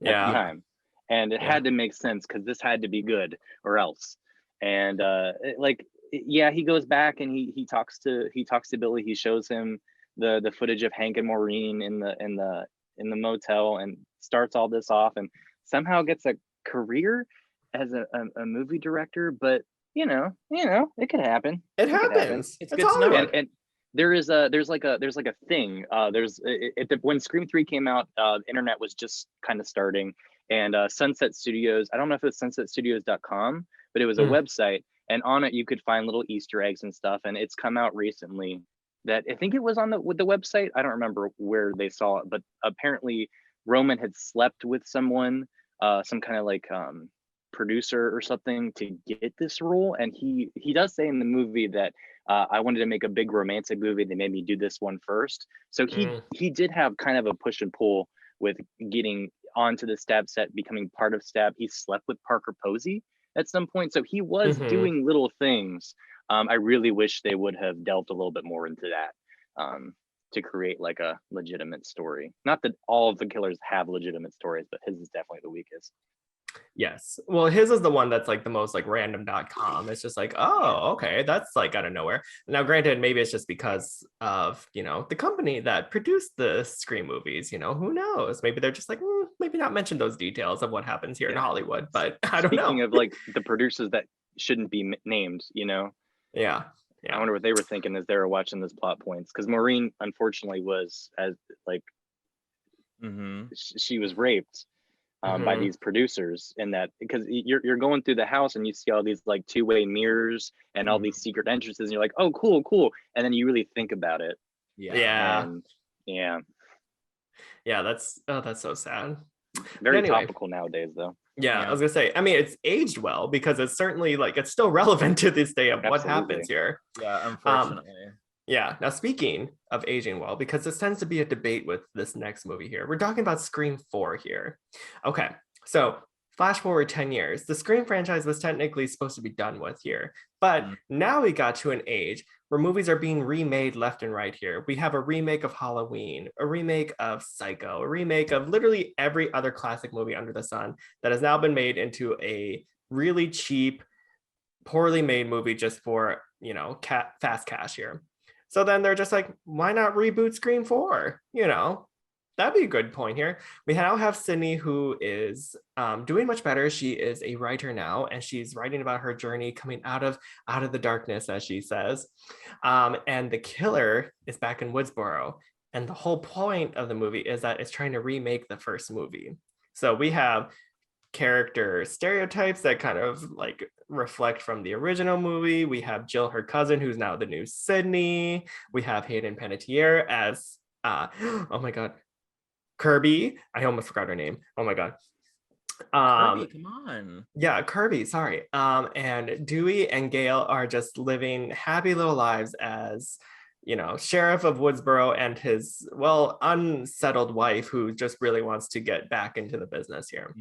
at the time, and it had to make sense because this had to be good or else. And he goes back and he talks to Billy. He shows him the footage of Hank and Maureen in the motel and starts all this off and somehow gets a career as a movie director, but you know, it could happen. It happens. It's good to know. And there's like a thing. When Scream 3 came out, the internet was just kind of starting, and Sunset Studios. I don't know if it's sunsetstudios.com, but it was a website, and on it you could find little Easter eggs and stuff. And it's come out recently that I think it was on the website. I don't remember where they saw it, but apparently Roman had slept with someone, some kind of like producer or something to get this role, and he does say in the movie that I wanted to make a big romantic movie. They made me do this one first. So he did have kind of a push and pull with getting onto the Stab set, becoming part of Stab. He slept with Parker Posey at some point, so he was doing little things. I really wish they would have delved a little bit more into that to create like a legitimate story. Not that all of the killers have legitimate stories, but his is definitely the weakest. Yes. Well, his is the one that's like the most like random.com. It's just like, oh, okay, that's like out of nowhere. Now, granted, maybe it's just because of, the company that produced the Scream movies, who knows? Maybe they're just like, maybe not mention those details of what happens here in Hollywood, but I don't know. Speaking of like the producers that shouldn't be named, Yeah. I wonder what they were thinking as they were watching those plot points. Because Maureen, unfortunately, was as like, she was raped. By these producers, and that because you're going through the house and you see all these like two-way mirrors and all these secret entrances and you're like, oh, cool, and then you really think about it. That's so sad. Very topical nowadays, though. I was gonna say, I mean, it's aged well because it's certainly like it's still relevant to this day of what happens here. Unfortunately. Now speaking of aging well, because this tends to be a debate with this next movie here, we're talking about Scream 4 here. Okay, so flash forward 10 years, the Scream franchise was technically supposed to be done with here, but now we got to an age where movies are being remade left and right here. We have a remake of Halloween, a remake of Psycho, a remake of literally every other classic movie under the sun that has now been made into a really cheap, poorly made movie just for, fast cash here. So then they're just like, why not reboot Scream 4? That'd be a good point here. We now have Sidney, who is doing much better. She is a writer now, and she's writing about her journey coming out of the darkness, as she says. And the killer is back in Woodsboro. And the whole point of the movie is that it's trying to remake the first movie. So we have character stereotypes that kind of like reflect from the original movie. We have Jill, her cousin, who's now the new Sidney. We have Hayden Panettiere as oh my god, Kirby. I almost forgot her name. Oh my god. Kirby, come on. Yeah, Kirby, sorry. And Dewey and Gail are just living happy little lives as, you know, sheriff of Woodsboro and his, well, unsettled wife who just really wants to get back into the business here.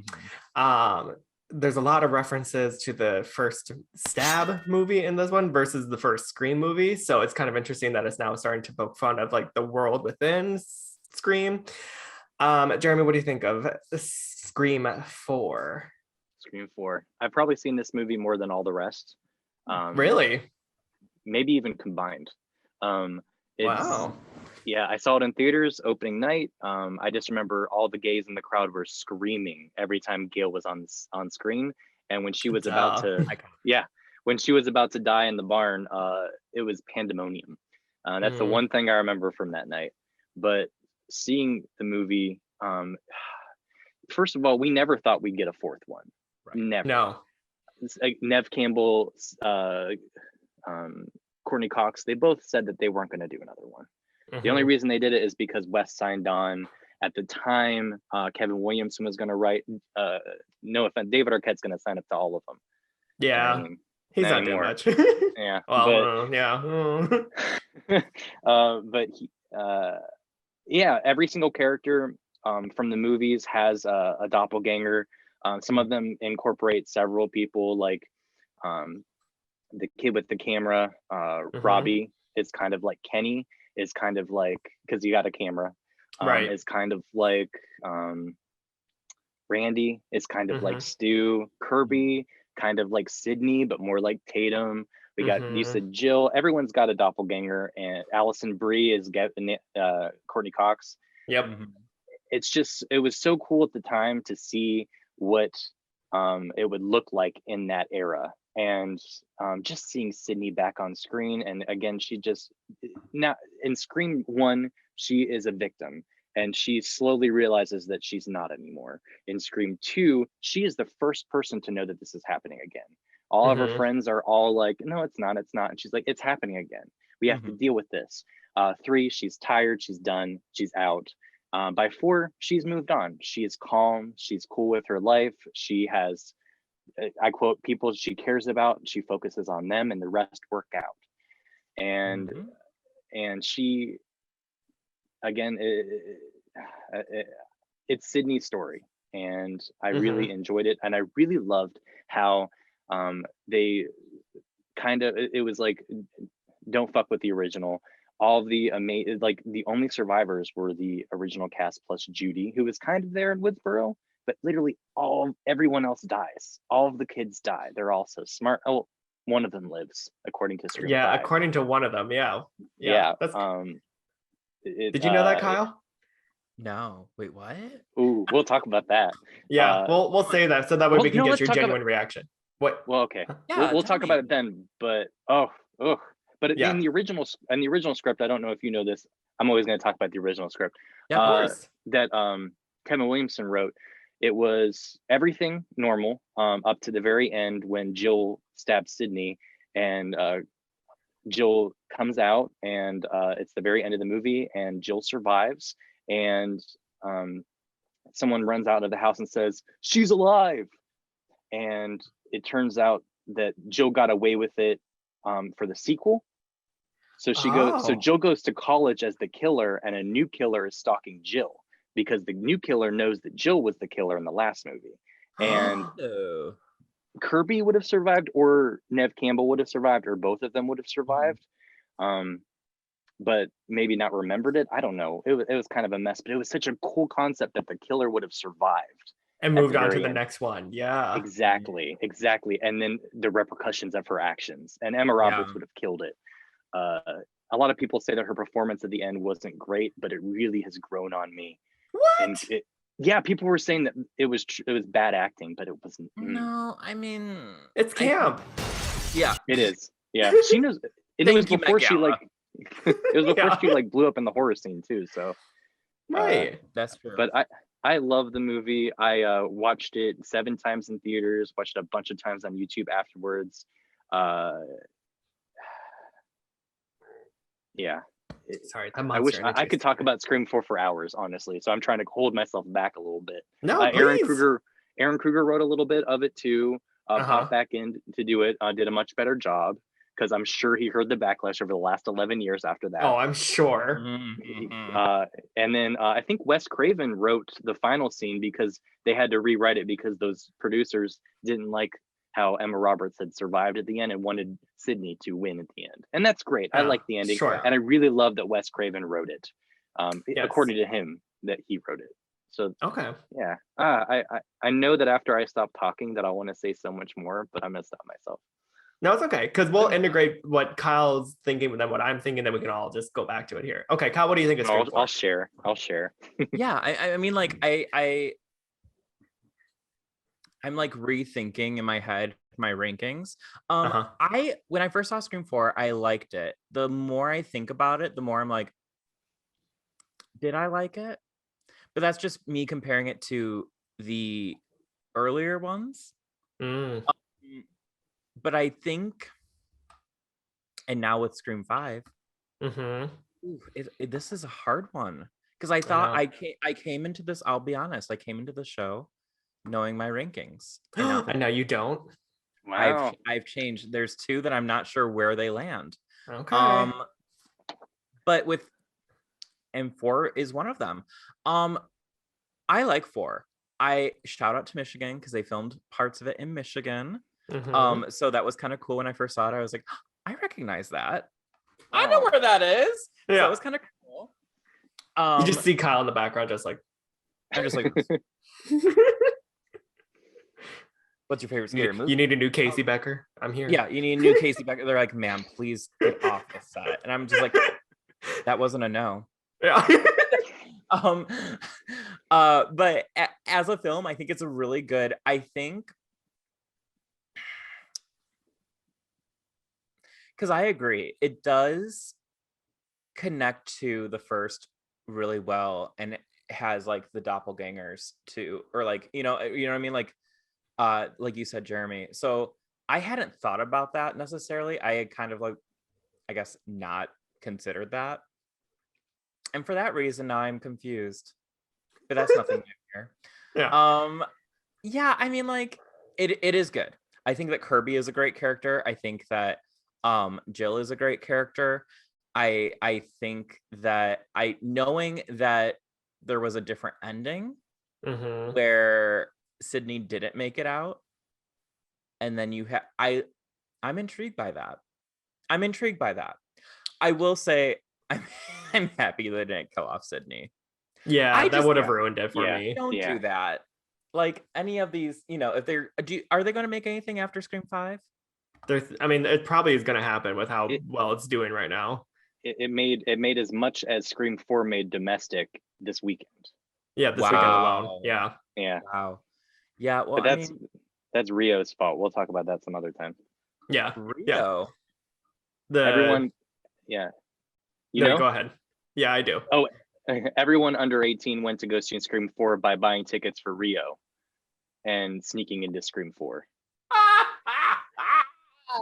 There's a lot of references to the first Stab movie in this one versus the first Scream movie. So it's kind of interesting that it's now starting to poke fun of like the world within Scream. Jeremy, what do you think of Scream 4? Scream 4. I've probably seen this movie more than all the rest. Really? Maybe even combined. Wow. Yeah, I saw it in theaters opening night. I just remember all the gays in the crowd were screaming every time Gail was on screen. And when she was about to, when she was about to die in the barn, it was pandemonium. That's the one thing I remember from that night. But seeing the movie, first of all, we never thought we'd get a fourth one. Right. Never. No. It's like Nev Campbell, Courtney Cox, they both said that they weren't going to do another one. The only reason they did it is because Wes signed on. At the time, Kevin Williamson was going to write. No offense, David Arquette's going to sign up to all of them. Yeah, he's not doing much. Yeah. Well, yeah. But yeah, every single character from the movies has a doppelganger. Some of them incorporate several people, like the kid with the camera, Robbie is kind of like Kenny, is kind of like, because you got a camera, right, is kind of like Randy is kind of like Stu, Kirby kind of like Sidney, but more like Tatum. We got, you said Jill, everyone's got a doppelganger, and Allison Brie is Courtney Cox. Yep. It's just, it was so cool at the time to see what it would look like in that era. And just seeing Sidney back on screen, and again, she just, now in Scream 1, she is a victim, and she slowly realizes that she's not anymore. In Scream 2, she is the first person to know that this is happening again. All of her friends are all like, no, it's not, and she's like, it's happening again. We have to deal with this. 3, she's tired, she's done, she's out. By 4, she's moved on. She is calm, she's cool with her life. She has, I quote, people she cares about, she focuses on them, and the rest work out. And and she, again, it's Sidney's story, and I really enjoyed it, and I really loved how they kind of, it was like, don't fuck with the original. All the amazing, like the only survivors were the original cast plus Judy, who was kind of there in Woodsboro, but literally everyone else dies. All of the kids die. They're all so smart. Oh, one of them lives, according to Scream 5. According to one of them. Yeah. That's, did you know that, Kyle? No. Wait, what? Ooh, we'll talk about that. Yeah, we'll say that so that way we can get your genuine reaction. What? Well, okay. We'll talk about it then. But But in the original script, I don't know if you know this. I'm always going to talk about the original script. Yeah, of course. That Kevin Williamson wrote. It was everything normal up to the very end when Jill stabs Sidney, and Jill comes out, and it's the very end of the movie, and Jill survives, and someone runs out of the house and says, "She's alive," and it turns out that Jill got away with it for the sequel. So so Jill goes to college as the killer, and a new killer is stalking Jill, because the new killer knows that Jill was the killer in the last movie. And Kirby would have survived, or Nev Campbell would have survived, or both of them would have survived, but maybe not remembered it. I don't know. It was kind of a mess, but it was such a cool concept that the killer would have survived and moved on to the next one. Yeah, exactly. And then the repercussions of her actions, and Emma Roberts would have killed it. A lot of people say that her performance at the end wasn't great, but it really has grown on me. What? And people were saying that it was bad acting, but it wasn't. No, I mean, it's camp. It is. Yeah, she knows. It was before she she blew up in the horror scene too. So right, that's true. But I love the movie. I watched it 7 times in theaters, watched it a bunch of times on YouTube afterwards. Yeah. Sorry, I wish I could talk about Scream 4 for hours, honestly. So I'm trying to hold myself back a little bit. No, Aaron please. Kruger wrote a little bit of it too. Uh-huh. Popped back in to do it. Did a much better job because I'm sure he heard the backlash over the last 11 years after that. Oh, I'm sure. And then I think Wes Craven wrote the final scene because they had to rewrite it because those producers didn't like how Emma Roberts had survived at the end and wanted Sidney to win at the end. And that's great. I like the ending. Sure. And I really love that Wes Craven wrote it. Yes. According to him, that he wrote it. So okay. Yeah. I know that after I stop talking that I want to say so much more, but I'm gonna stop myself. No, it's okay, because we'll integrate what Kyle's thinking with them, what I'm thinking, then we can all just go back to it here. Okay, Kyle, what do you think of Scream 4? I'll share. Yeah, I mean, like, I'm like rethinking in my head my rankings. When I first saw Scream 4, I liked it. The more I think about it, the more I'm like, did I like it? But that's just me comparing it to the earlier ones. But I think, and now with Scream 5, this is a hard one because I thought I came into this. I'll be honest, I came into the show knowing my rankings, and now you don't. Wow. I've changed. There's 2 that I'm not sure where they land. Okay. But and 4 is one of them. I like 4. I shout out to Michigan because they filmed parts of it in Michigan. So that was kind of cool when I first saw it. I was like, I recognize that. I know where that is. Yeah. So that was kind of cool. You just see Kyle in the background, I'm just like, what's your favorite scary movie? You need a new Casey Becker? I'm here. Yeah, you need a new Casey Becker. They're like, ma'am, please get off the set. And I'm just like, that wasn't a no. Yeah. But as a film, I think it's a really good, because I agree, it does connect to the first really well, and it has like the doppelgangers too, or like, you know what I mean? Like you said, Jeremy. So I hadn't thought about that necessarily. I had kind of like, I guess, not considered that. And for that reason, now I'm confused. But that's nothing new here. Yeah. Yeah, I mean, like, it is good. I think that Kirby is a great character. I think that Jill is a great character. I think that knowing that there was a different ending where Sidney didn't make it out, and then you have I'm intrigued by that. I will say I'm happy they didn't kill off Sidney. Yeah, that would have ruined it for me. Don't do that. Like any of these, if are they going to make anything after Scream 5? I mean, it probably is going to happen with how well it's doing right now. It made as much as Scream 4 made domestic this weekend. Yeah, this weekend alone. Yeah. Yeah. Wow. Yeah. Well, but that's Rio's fault. We'll talk about that some other time. Yeah. Rio. Everyone. Yeah. Go ahead. Yeah, I do. Oh, everyone under 18 went to go see Scream 4 by buying tickets for Rio and sneaking into Scream 4.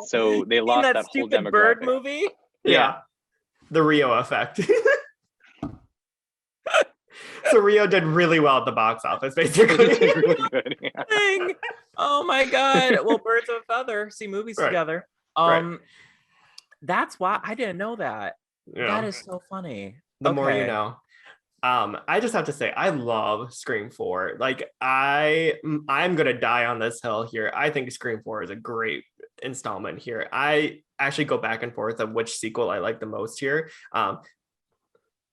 So they lost that whole demographic. Bird movie. Yeah. The Rio effect. So Rio did really well at the box office, basically. Really good, yeah. Oh my god! Well, birds of a feather see movies together. That's why I didn't know that. Yeah. That is so funny. The more you know. I just have to say, I love Scream 4. Like, I'm gonna die on this hill here. I think Scream 4 is a great installment here. I actually go back and forth of which sequel I like the most here.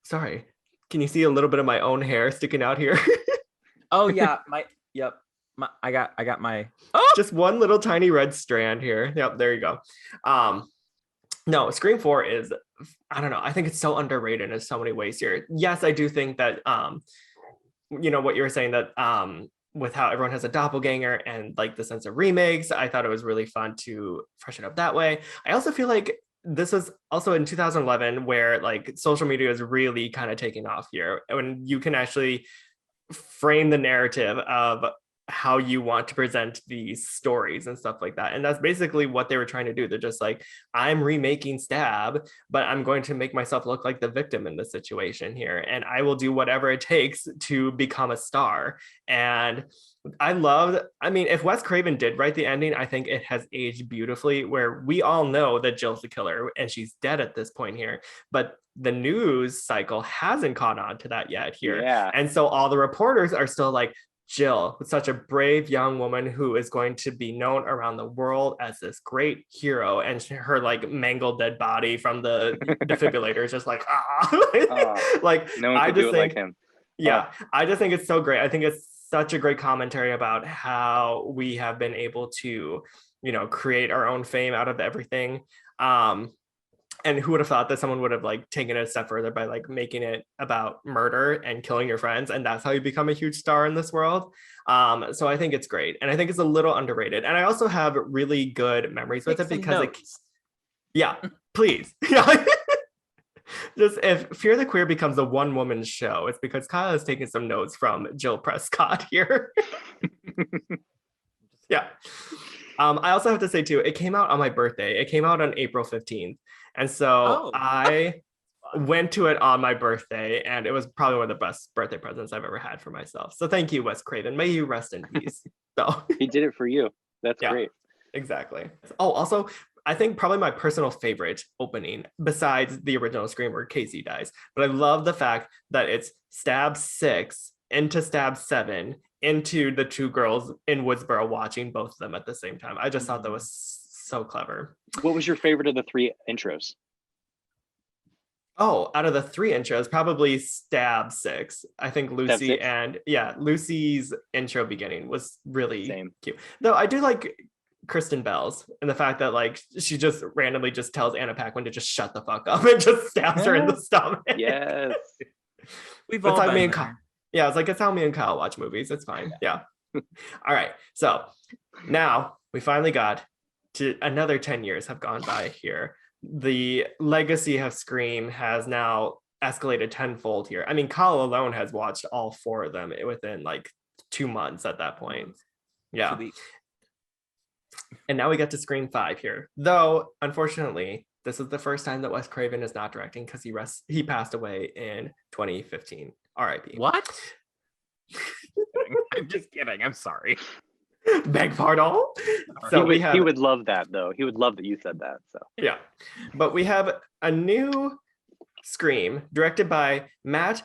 Sorry, can you see a little bit of my own hair sticking out here? Oh yeah, I got my just one little tiny red strand here. Yep, there you go. No, Scream 4 is, I don't know, I think it's so underrated in so many ways here. Yes, I do think that what you were saying, that with how everyone has a doppelganger and like the sense of remakes, I thought it was really fun to freshen up that way. I also feel like this was also in 2011 where like social media is really kind of taking off here, when you can actually frame the narrative of how you want to present these stories and stuff like that. And that's basically what they were trying to do. They're just like, I'm remaking Stab, but I'm going to make myself look like the victim in this situation here. And I will do whatever it takes to become a star. And I mean, if Wes Craven did write the ending, I think it has aged beautifully, where we all know that Jill's the killer and she's dead at this point here. But the news cycle hasn't caught on to that yet here. Yeah. And so all the reporters are still like, Jill, such a brave young woman who is going to be known around the world as this great hero, and her like mangled dead body from the defibrillator is just like, like no one I could just do it think, like him. yeah, I just think it's so great. I think it's such a great commentary about how we have been able to, you know, create our own fame out of everything. And who would have thought that someone would have like taken it a step further by like making it about murder and killing your friends, and that's how you become a huge star in this world. So I think it's great, and I think it's a little underrated. And I also have really good memories with it because yeah, please. Just if Fear the Queer becomes a one-woman show, it's because Kyle has taken some notes from Jill Prescott here. Yeah. I also have to say too, it came out on my birthday. It came out on April 15th. And so I went to it on my birthday, and it was probably one of the best birthday presents I've ever had for myself. So thank you, Wes Craven. May you rest in peace. So he did it for you. That's great. Exactly. Oh, also, I think probably my personal favorite opening, besides the original Scream where Casey dies, but I love the fact that it's Stab 6 into Stab 7 into the two girls in Woodsboro watching both of them at the same time. I just thought that was so clever. What was your favorite of the 3 intros? Oh, out of the 3 intros, probably Stab 6. I think Lucy Lucy's intro beginning was really cute. Though I do like Kristen Bell's and the fact that like she just randomly just tells Anna Paquin to just shut the fuck up and just stabs her in the stomach. Yes. We've all been me there. Yeah, it's like it's how me and Kyle watch movies. It's fine. Yeah. All right. So now we finally got to another 10 years have gone by here. The legacy of Scream has now escalated tenfold here. I mean, Kyle alone has watched all 4 of them within like 2 months at that point. Yeah. And now we get to Scream 5 here. Though, unfortunately, this is the first time that Wes Craven is not directing because he passed away in 2015. R.I.P. What? I'm just kidding. I'm sorry. Beg pardon. So he would love that though. He would love that you said that. So yeah, but we have a new Scream directed by Matt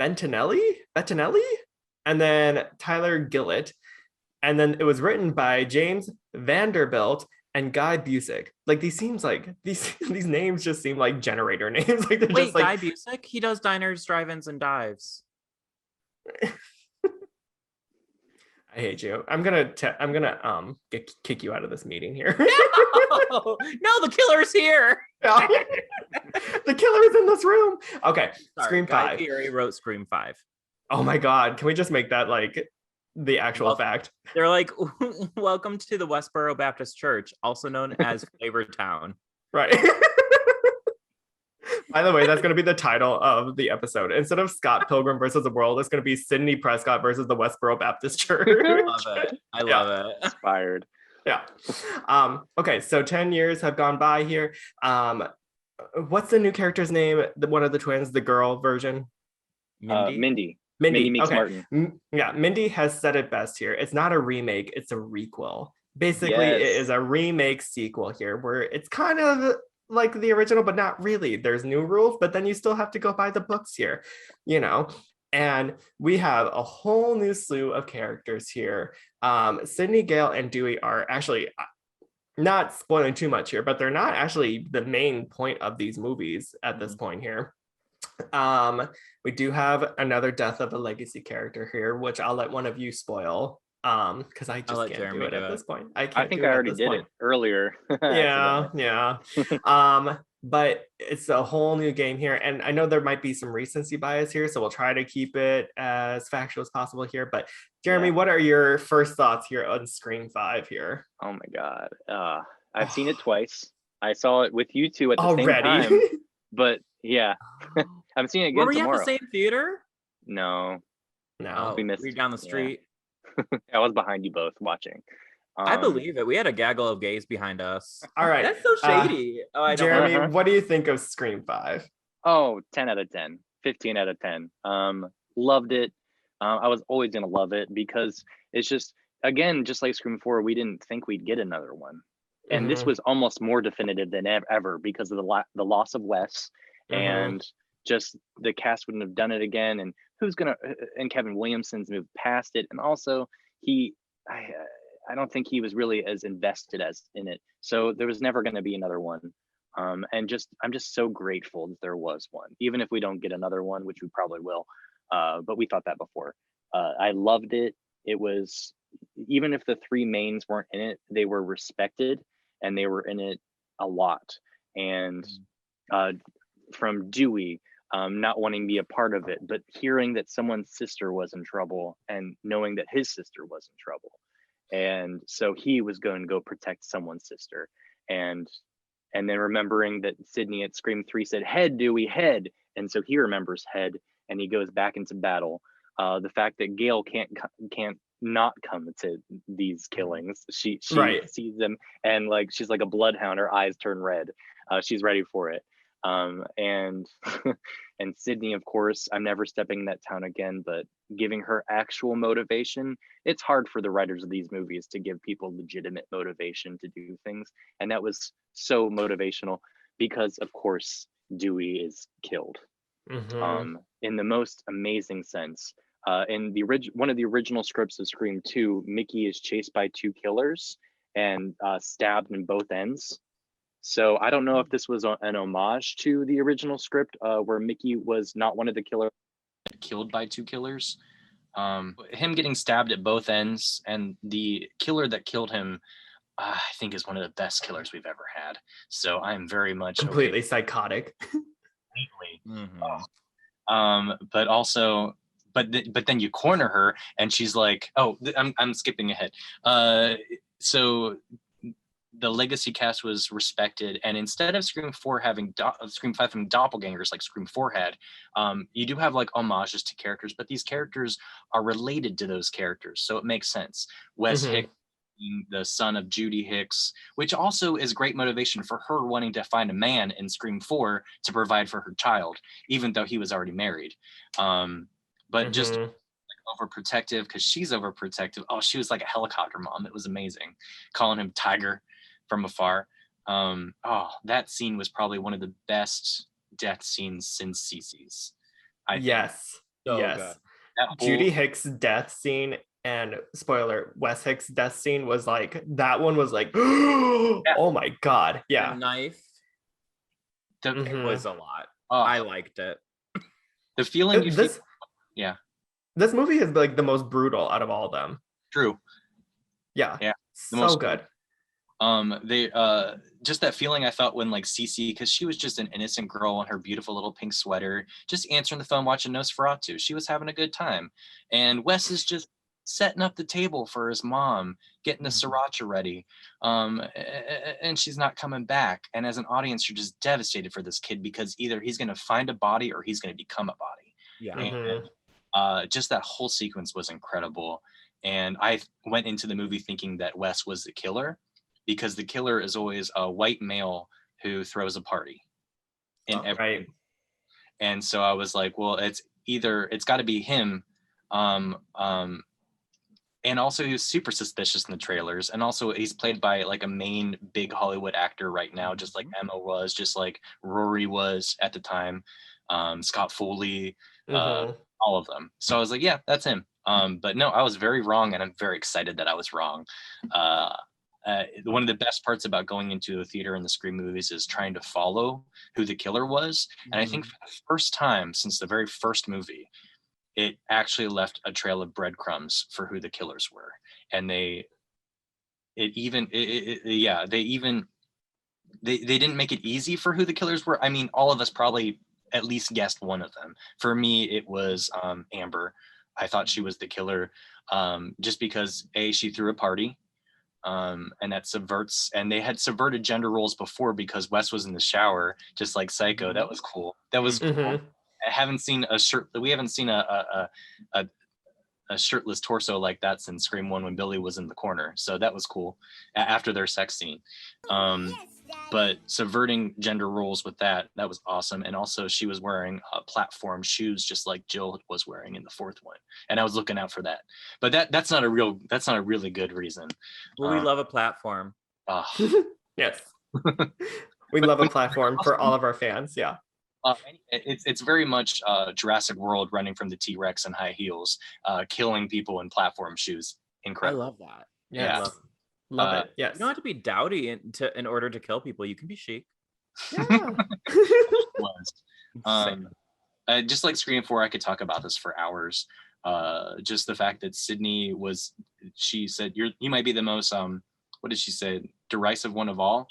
Bettinelli, and then Tyler Gillett, and then it was written by James Vanderbilt and Guy Busick. Like these names just seem like generator names. Like they're just like Guy Busick. He does diners, drive-ins, and dives. I hate you. I'm gonna kick you out of this meeting here. No, the killer's here. The killer is in this room. Okay, sorry, Scream 5. Guy Fieri wrote Scream 5. Oh my God, can we just make that like the actual fact? They're like, welcome to the Westboro Baptist Church, also known as Flavor Town. Right. By the way, that's going to be the title of the episode. Instead of Scott Pilgrim versus the World, it's going to be Sidney Prescott versus the Westboro Baptist Church. I love it. Inspired. Yeah. Okay, so 10 years have gone by here. What's the new character's name? One of the twins, the girl version? Mindy Meeks Martin. Yeah, Mindy has said it best here. It's not a remake, it's a requel. Basically, It is a remake sequel here where it's kind of like the original, but not really. There's new rules, but then you still have to go by the books here, you know? And we have a whole new slew of characters here. Sidney, Gale, and Dewey are actually, not spoiling too much here, but they're not actually the main point of these movies at this point here. We do have another death of a legacy character here, which I'll let one of you spoil. Because I just can't Jeremy do it at this point. I think I already did it earlier. Yeah. But it's a whole new game here, and I know there might be some recency bias here, so we'll try to keep it as factual as possible here. But Jeremy, what are your first thoughts here on Scream 5 here? Oh my God, I've seen it twice. I saw it with you two at the same time. But yeah, I'm seeing it again tomorrow. Were we at the same theater? No. No. We missed. We're down the street. I was behind you both watching. I believe it. We had a gaggle of gays behind us. All right. That's so shady. I don't Jeremy, what do you think of Scream 5? Oh, 10 out of 10. 15 out of 10. Loved it. I was always going to love it because it's just, again, just like Scream 4, we didn't think we'd get another one. And this was almost more definitive than ever because of the loss of Wes and just the cast wouldn't have done it again. And and Kevin Williamson's moved past it. And also I don't think he was really as invested as in it. So there was never going to be another one. And I'm just so grateful that there was one, even if we don't get another one, which we probably will. But we thought that before. I loved it. It was, even if the three mains weren't in it, they were respected and they were in it a lot. And from Dewey, not wanting to be a part of it, but hearing that someone's sister was in trouble and knowing that his sister was in trouble. And so he was going to go protect someone's sister. And then remembering that Sidney at Scream 3 said, "Head, Dewey, head." And so he remembers head and he goes back into battle. The fact that Gail can't not come to these killings. She sees them and like she's like a bloodhound, her eyes turn red. She's ready for it. And and Sidney, of course, I'm never stepping in that town again, but giving her actual motivation. It's hard for the writers of these movies to give people legitimate motivation to do things, and that was so motivational because of course Dewey is killed in the most amazing sense. In one of the original scripts of Scream 2, Mickey is chased by two killers and stabbed in both ends. So I don't know if this was an homage to the original script where Mickey was not one of the killers killed by two killers. Him getting stabbed at both ends, and the killer that killed him, I think is one of the best killers we've ever had. So I'm very much completely psychotic. But also, but then you corner her, and she's like, "Oh, I'm skipping ahead." So the legacy cast was respected, and instead of Scream 4 having Scream 5 having doppelgangers like Scream 4 had, you do have like homages to characters, but these characters are related to those characters, so it makes sense. Wes Hicks, the son of Judy Hicks, which also is great motivation for her wanting to find a man in Scream 4 to provide for her child, even though he was already married. But just like overprotective, because she's overprotective. Oh, she was like a helicopter mom. It was amazing. Calling him Tiger from afar. That scene was probably one of the best death scenes since Cece's. Yes. Judy Hicks' death scene and spoiler, Wes Hicks' death scene was like, that one was like, oh my God. Yeah. The knife. It was a lot. I liked it. The feeling This movie is like the most brutal out of all of them. True. Yeah. So good. They just that feeling I felt when like Cece, because she was just an innocent girl in her beautiful little pink sweater, just answering the phone, watching Nosferatu. She was having a good time. And Wes is just setting up the table for his mom, getting the sriracha ready. And she's not coming back. And as an audience, you're just devastated for this kid because either he's gonna find a body or he's gonna become a body. Yeah. And just that whole sequence was incredible. And I went into the movie thinking that Wes was the killer, because the killer is always a white male who throws a party in every. And so I was like, well, it's got to be him. And also he was super suspicious in the trailers. And also he's played by like a main big Hollywood actor right now, just like Emma was, just like Rory was at the time, Scott Foley, all of them. So I was like, yeah, that's him. But no, I was very wrong, and I'm very excited that I was wrong. One of the best parts about going into a theater in the Scream movies is trying to follow who the killer was. And I think for the first time since the very first movie, it actually left a trail of breadcrumbs for who the killers were. And they didn't make it easy for who the killers were. I mean, all of us probably at least guessed one of them. For me, it was Amber. I thought she was the killer, just because she threw a party, and that subverts, and they had subverted gender roles before because Wes was in the shower, just like Psycho. That was cool. That was cool. We haven't seen a a shirtless torso like that since Scream 1 when Billy was in the corner. So that was cool after their sex scene. But subverting gender roles with that was awesome. And also she was wearing platform shoes just like Jill was wearing in the fourth one. And I was looking out for that. But that's not a really good reason. Well, we love a platform. Yes. We love a platform for all of our fans. Yeah. It's very much Jurassic World running from the T-Rex in high heels, killing people in platform shoes. Incredible. I love that. Yeah. Love it. Yes. You don't have to be dowdy in order to kill people. You can be chic. Yeah. Just like Scream 4, I could talk about this for hours. Just the fact that Sidney she said, you might be the most, what did she say? Derisive one of all.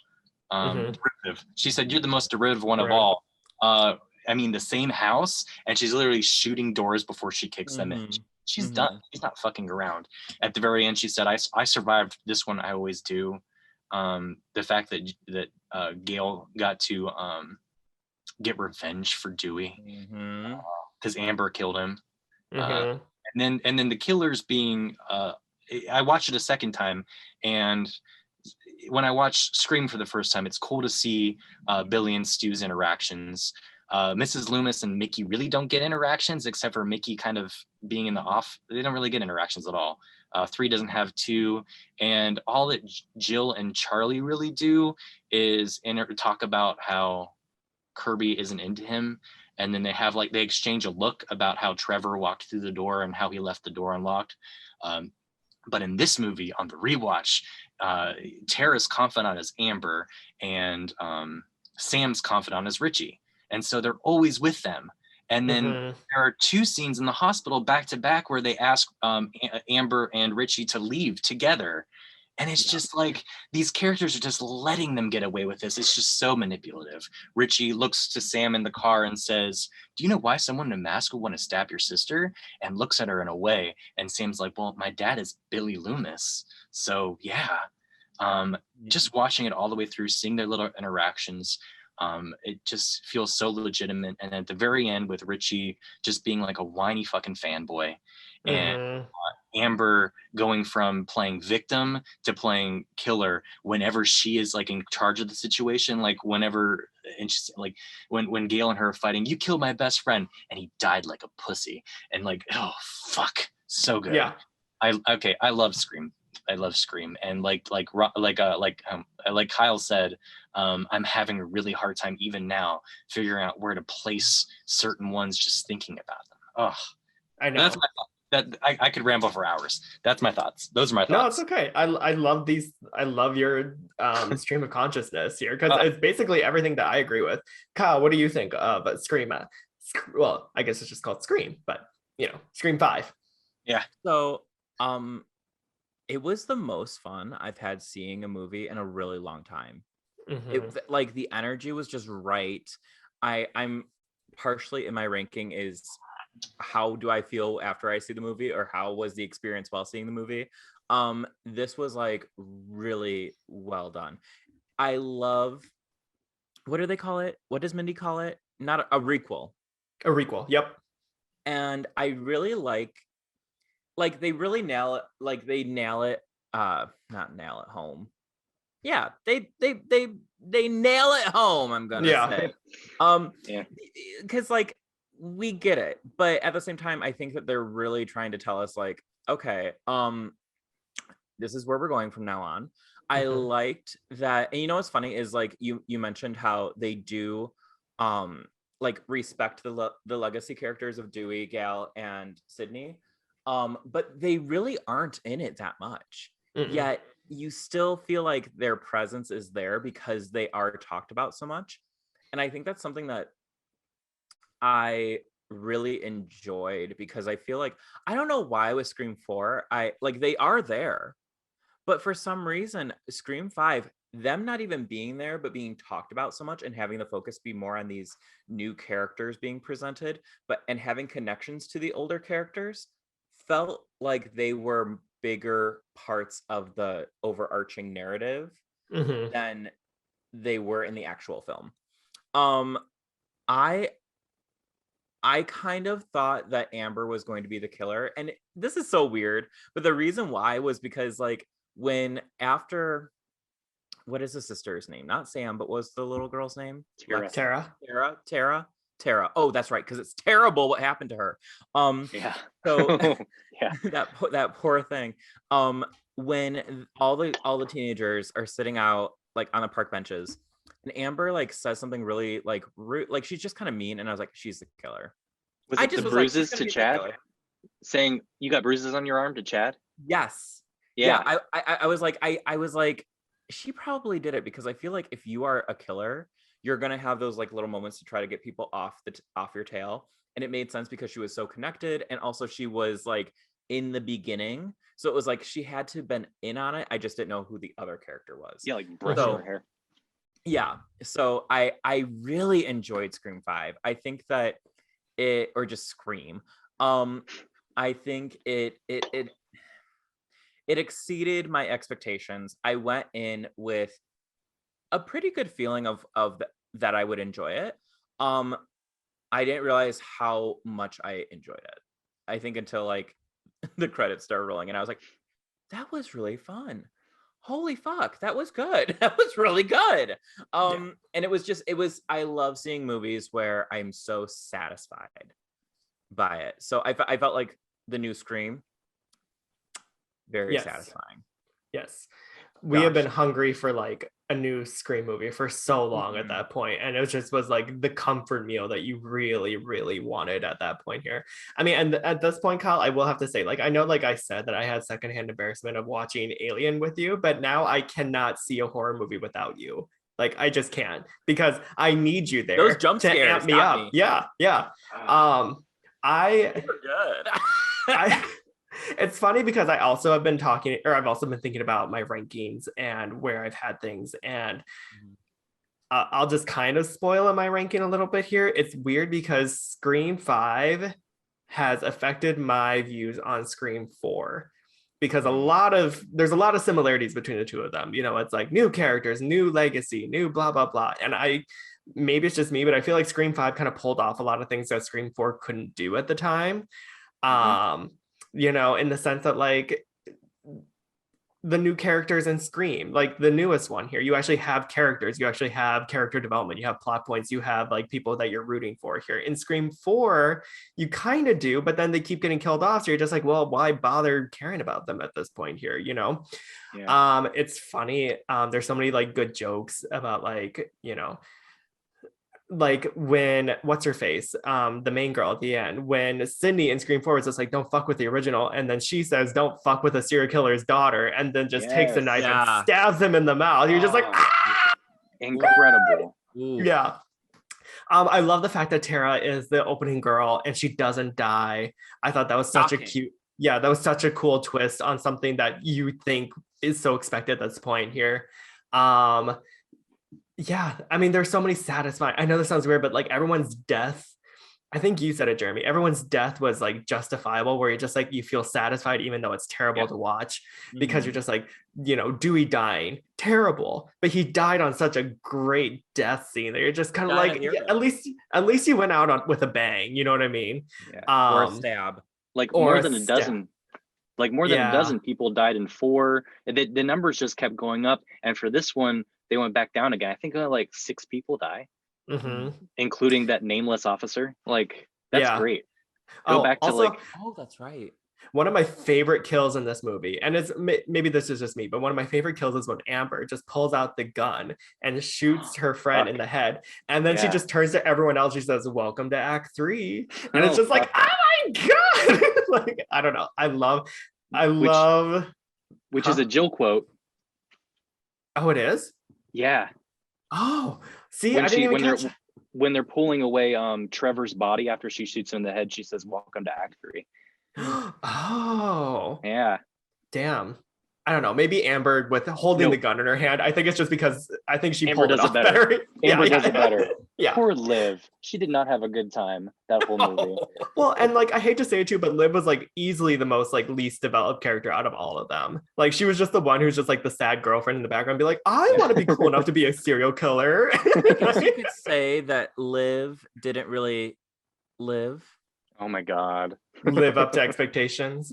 Derivative. She said, you're the most derivative one of all. I mean, the same house, and she's literally shooting doors before she kicks them in. She's done. She's not fucking around. At the very end, she said, I survived this one. I always do. The fact that Gail got to get revenge for Dewey because Amber killed him. And then the killers being I watched it a second time, and when I watched Scream for the first time, it's cool to see Billy and Stu's interactions. Mrs. Loomis and Mickey really don't get interactions, except for Mickey kind of being in the off. They don't really get interactions at all. 3 doesn't have 2, and all that Jill and Charlie really do is talk about how Kirby isn't into him, and then they exchange a look about how Trevor walked through the door and how he left the door unlocked. But in this movie, on the rewatch, Tara's confidant is Amber, and Sam's confidant is Richie. And so they're always with them. And then there are 2 scenes in the hospital back to back where they ask Amber and Richie to leave together. And it's just like, these characters are just letting them get away with this. It's just so manipulative. Richie looks to Sam in the car and says, do you know why someone in a mask would want to stab your sister? And looks at her in a way. And Sam's like, well, my dad is Billy Loomis. So yeah. Just watching it all the way through, seeing their little interactions, it just feels so legitimate. And at the very end, with Richie just being like a whiny fucking fanboy, and Amber going from playing victim to playing killer whenever she is like in charge of the situation, like whenever, and she's like, when Gail and her are fighting, you killed my best friend and he died like a pussy, and like, oh fuck, so good. Yeah. I love Scream. I love Scream, and like Kyle said, I'm having a really hard time even now figuring out where to place certain ones, just thinking about them. Oh, I know. That's my thought. That I could ramble for hours. That's my thoughts. Those are my thoughts. No, it's okay. I love these. I love your stream of consciousness here, because it's basically everything that I agree with. Kyle, what do you think of Scream? Well, I guess it's just called Scream, but Scream 5. Yeah. So, it was the most fun I've had seeing a movie in a really long time. Like the energy was just right. I'm partially in my ranking is how do I feel after I see the movie, or how was the experience while seeing the movie. This was like really well done. I love, what do they call it? What does Mindy call it? Not a requel. A requel. Yep. And I really like they really nail it. Like they nail it. Not nail it home. Yeah, they nail it home. I'm gonna say. Because like we get it, but at the same time, I think that they're really trying to tell us like, okay, this is where we're going from now on. I liked that, and what's funny is like you mentioned how they do like respect the legacy characters of Dewey, Gal, and Sidney. But they really aren't in it that much. Yet you still feel like their presence is there because they are talked about so much. And I think that's something that I really enjoyed, because I feel like, I don't know why with Scream 4, they are there. But for some reason, Scream 5, them not even being there, but being talked about so much and having the focus be more on these new characters being presented, and having connections to the older characters, felt like they were bigger parts of the overarching narrative than they were in the actual film. I I kind of thought that Amber was going to be the killer. And this is so weird. But the reason why was because like when after, what is the sister's name? Not Sam, but what's the little girl's name? Tara. Oh, that's right. Because it's terrible what happened to her. Yeah. So yeah. that poor thing. When all the teenagers are sitting out like on the park benches, and Amber like says something really like rude, like she's just kind of mean, and I was like, she's the killer. Was it the bruises to Chad? Saying you got bruises on your arm to Chad? Yes. Yeah. I was like, she probably did it because I feel like if you are a killer, you're gonna have those like little moments to try to get people off your tail. And it made sense because she was so connected, and also she was like in the beginning, so it was like she had to have been in on it. I just didn't know who the other character was. Yeah, like brush her hair. Yeah, so I really enjoyed Scream 5. I think that it, or just Scream. I think it exceeded my expectations. I went in with a pretty good feeling of that I would enjoy it. I didn't realize how much I enjoyed it. I think until like the credits started rolling, and I was like, that was really fun. Holy fuck, that was good. That was really good. And it was I love seeing movies where I'm so satisfied by it. So I felt like the new Scream, very satisfying. Yes. We have been hungry for like a new Scream movie for so long at that point, and it was like the comfort meal that you really, really wanted at that point here. I mean, and at this point, Kyle, I will have to say, like, I know, like I said, that I had secondhand embarrassment of watching Alien with you, but now I cannot see a horror movie without you. Like, I just can't, because I need you there. Those jump to scares amp me up. me. Yeah. They were good. It's funny because I've also been thinking about my rankings and where I've had things, and I'll just kind of spoil my ranking a little bit here. It's weird because Scream 5 has affected my views on Scream 4, because there's a lot of similarities between the two of them. You know, it's like new characters, new legacy, new blah, blah, blah. And maybe it's just me, but I feel like Scream 5 kind of pulled off a lot of things that Scream 4 couldn't do at the time. You know, in the sense that like the new characters in Scream, like the newest one here, you actually have characters, you actually have character development, you have plot points, you have like people that you're rooting for here. In Scream 4, you kind of do, but then they keep getting killed off, so you're just like, well, why bother caring about them at this point here, you know? It's funny, there's so many like good jokes about like, you know, like when what's her face, the main girl at the end, when Sidney in Scream 4 is just like, don't fuck with the original, and then she says, don't fuck with a serial killer's daughter, and then just takes a knife and stabs him in the mouth. You're just like, incredible. Yeah. I love the fact that Tara is the opening girl and she doesn't die. I thought that was such a cute, that was such a cool twist on something that you think is so expected at this point here. Yeah, I mean, there's so many satisfying. I know this sounds weird, but like everyone's death, I think you said it, Jeremy. Everyone's death was like justifiable, where you're just like, you feel satisfied, even though it's terrible to watch, because you're just like, you know, Dewey dying, terrible, but he died on such a great death scene that you're just kind of like, at least you went out with a bang. You know what I mean? Or a stab. Like more than a dozen. Like more than a dozen people died in 4. The numbers just kept going up, and for this one, they went back down again. I think like 6 people die, including that nameless officer. Like, that's great. Go back to like, that's right. One of my favorite kills in this movie, and it's maybe this is just me, but one of my favorite kills is when Amber just pulls out the gun and shoots her friend in the head, and then she just turns to everyone else. She says, "Welcome to Act 3," and it's just like, oh my god! Like, I don't know. I love. Which is a Jill quote. Oh, it is. Yeah. Oh, see, I didn't even catch it. When they're pulling away Trevor's body after she shoots him in the head, she says, "Welcome to Act 3." Oh. Yeah. Damn. I don't know. Maybe Amber with holding the gun in her hand. I think it's just because I think she pulled it off better. Amber does it better. Yeah. Poor Liv. She did not have a good time that whole movie. Well, and like, I hate to say it too, but Liv was like easily the most like least developed character out of all of them. Like, she was just the one who's just like the sad girlfriend in the background, be like, I want to be cool enough to be a serial killer. I guess you could say that Liv didn't really Liv. Oh my God. Live up to expectations.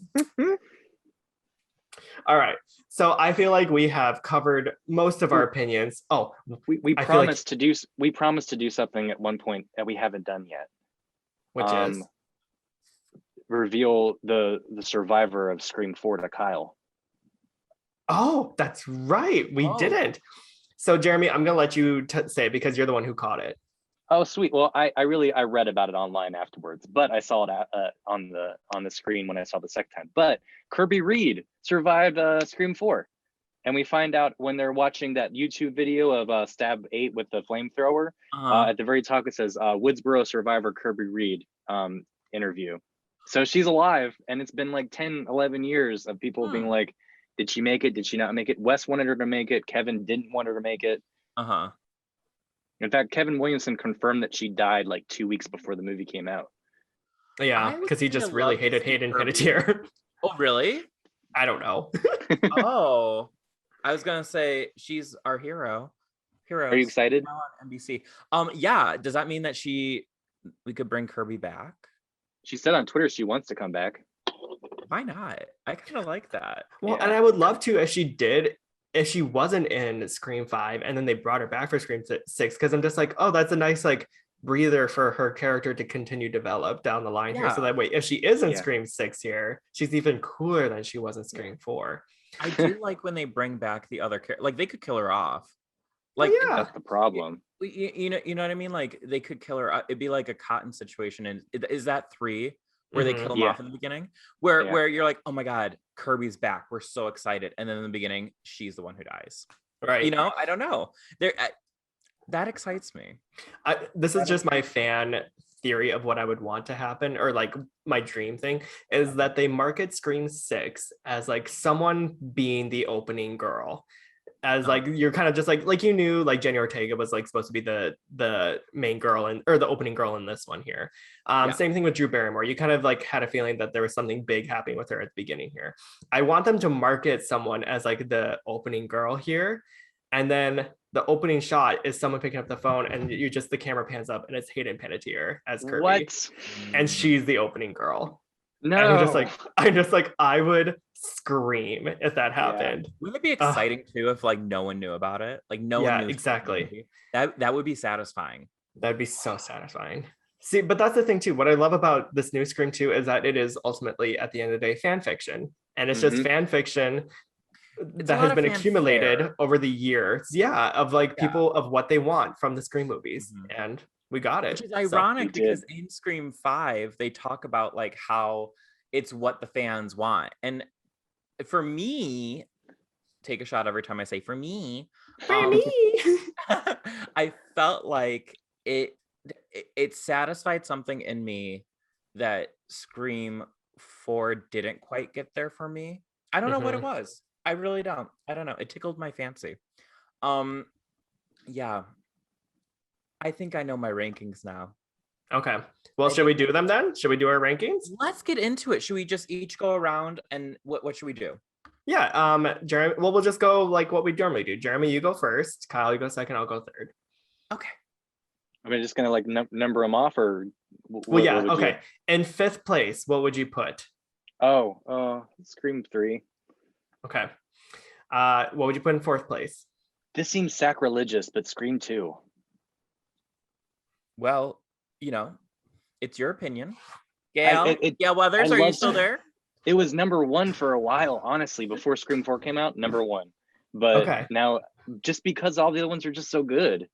All right. So I feel like we have covered most of our opinions. Oh, we promised to do something at one point that we haven't done yet. Which is reveal the survivor of Scream 4 to Kyle. Oh, that's right. We didn't. So Jeremy, I'm gonna let you say it because you're the one who caught it. Oh, sweet. Well, I read about it online afterwards, but I saw it on the screen when I saw the second time. But Kirby Reed survived Scream 4, and we find out when they're watching that YouTube video of Stab 8 with the flamethrower. At the very top it says Woodsboro survivor Kirby Reed interview. So she's alive, and it's been like 10, 11 years of people being like, did she make it? Did she not make it? Wes wanted her to make it. Kevin didn't want her to make it. In fact, Kevin Williamson confirmed that she died like 2 weeks before the movie came out. Yeah, because he just really hated Hayden Panettiere. Oh, really? I don't know. Oh, I was gonna say she's our hero. Heroes. Are you excited? Now on NBC. Yeah. Does that mean that we could bring Kirby back? She said on Twitter she wants to come back. Why not? I kind of like that. Well, and I would love to if she wasn't in Scream 5 and then they brought her back for Scream 6, because I'm just like, oh, that's a nice like breather for her character to continue develop down the line here. So that way, if she is in Scream 6 here, she's even cooler than she was in Scream 4. I do like when they bring back the other character. Like they could kill her off. Like that's the problem. You know what I mean? Like they could kill her. It'd be like a Cotton situation. And is that 3? Where they kill him off in the beginning, where you're like, oh my God, Kirby's back. We're so excited. And then in the beginning, she's the one who dies. Right. You know, I don't know. That excites me. This is just my fan theory of what I would want to happen, or like my dream thing is that they market Scream 6 as like someone being the opening girl. As like you're kind of just like you knew like Jenny Ortega was like supposed to be the main girl or the opening girl in this one here. Same thing with Drew Barrymore. You kind of like had a feeling that there was something big happening with her at the beginning here. I want them to market someone as like the opening girl here, and then the opening shot is someone picking up the phone, and the camera pans up, and it's Hayden Panettiere as Kirby. What? And she's the opening girl. No, and I'm just like I would scream if that happened. Wouldn't it be exciting too if like no one knew about it? Like no one knew. Exactly. That would be satisfying. That'd be so satisfying. See, but that's the thing too. What I love about this new Scream 2 is that it is ultimately at the end of the day fan fiction, and it's just fan fiction that has been accumulated over the years. Yeah, of like people of what they want from the Scream movies, and we got it. Which is ironic because in Scream 5 they talk about like how it's what the fans want, and for me, take a shot every time I say for me. I felt like it satisfied something in me that Scream 4 didn't quite get there for me. I don't know what it was. I really don't. I don't know. It tickled my fancy. Yeah. I think I know my rankings now. Okay. Well, should we do them then? Should we do our rankings? Let's get into it. Should we just each go around and what should we do? Yeah. Jeremy, well, we'll just go like what we normally do. Jeremy, you go first. Kyle, you go second. I'll go third. Okay. Am I just gonna like number them off, or? Okay. In 5th place, what would you put? Scream 3. Okay. What would you put in 4th place? This seems sacrilegious, but Scream 2. Well, you know, it's your opinion. Gail, Gail Weathers, are you still there? It was number 1 for a while, honestly, before Scream 4 came out, number 1. But now, just because all the other ones are just so good.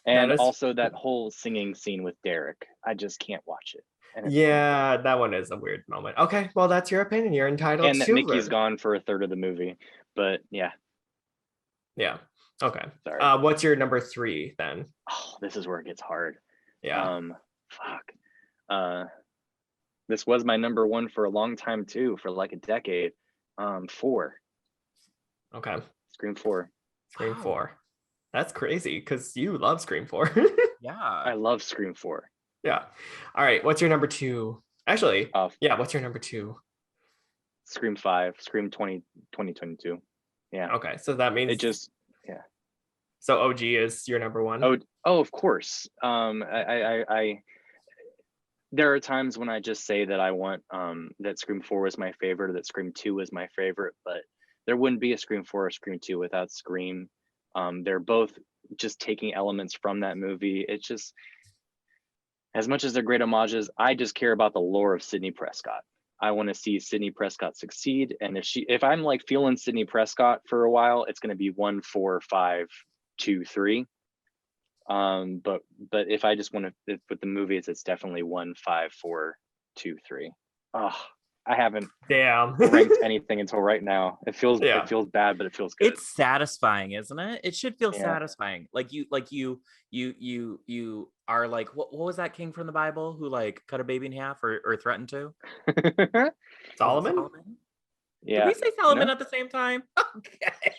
And also that whole singing scene with Derek, I just can't watch it. Yeah, that one is a weird moment. Okay, well, that's your opinion. You're entitled to. And that Mickey's gone for a third of the movie, but yeah. Yeah. Okay. Sorry. What's your number 3 then? Oh, this is where it gets hard. Yeah. This was my number 1 for a long time too, for like a decade. 4. Okay. Scream 4. Scream 4. That's crazy because you love Scream 4. Yeah. I love Scream 4. Yeah. All right. What's your number 2? Actually, what's your number 2? Scream 5. Scream 2022. Yeah. Okay. So that means it just, So OG is your number 1? Oh, of course. there are times when I just say that I want that Scream 4 was my favorite, or that Scream 2 was my favorite, but there wouldn't be a Scream 4 or Scream 2 without Scream. They're both just taking elements from that movie. It's just, as much as they're great homages, I just care about the lore of Sidney Prescott. I want to see Sidney Prescott succeed, and if I'm like feeling Sidney Prescott for a while, it's going to be 1, 4, 5, 2, 3. But if I just want to, with the movies, it's definitely 1, 5, 4, 2, 3. Oh, I haven't ranked anything until right now. It feels bad, but it feels good. It's satisfying, isn't it? It should feel satisfying. Like you are like, what was that king from the Bible who like cut a baby in half or threatened to? Solomon? Yeah. Did we say Solomon at the same time? Okay.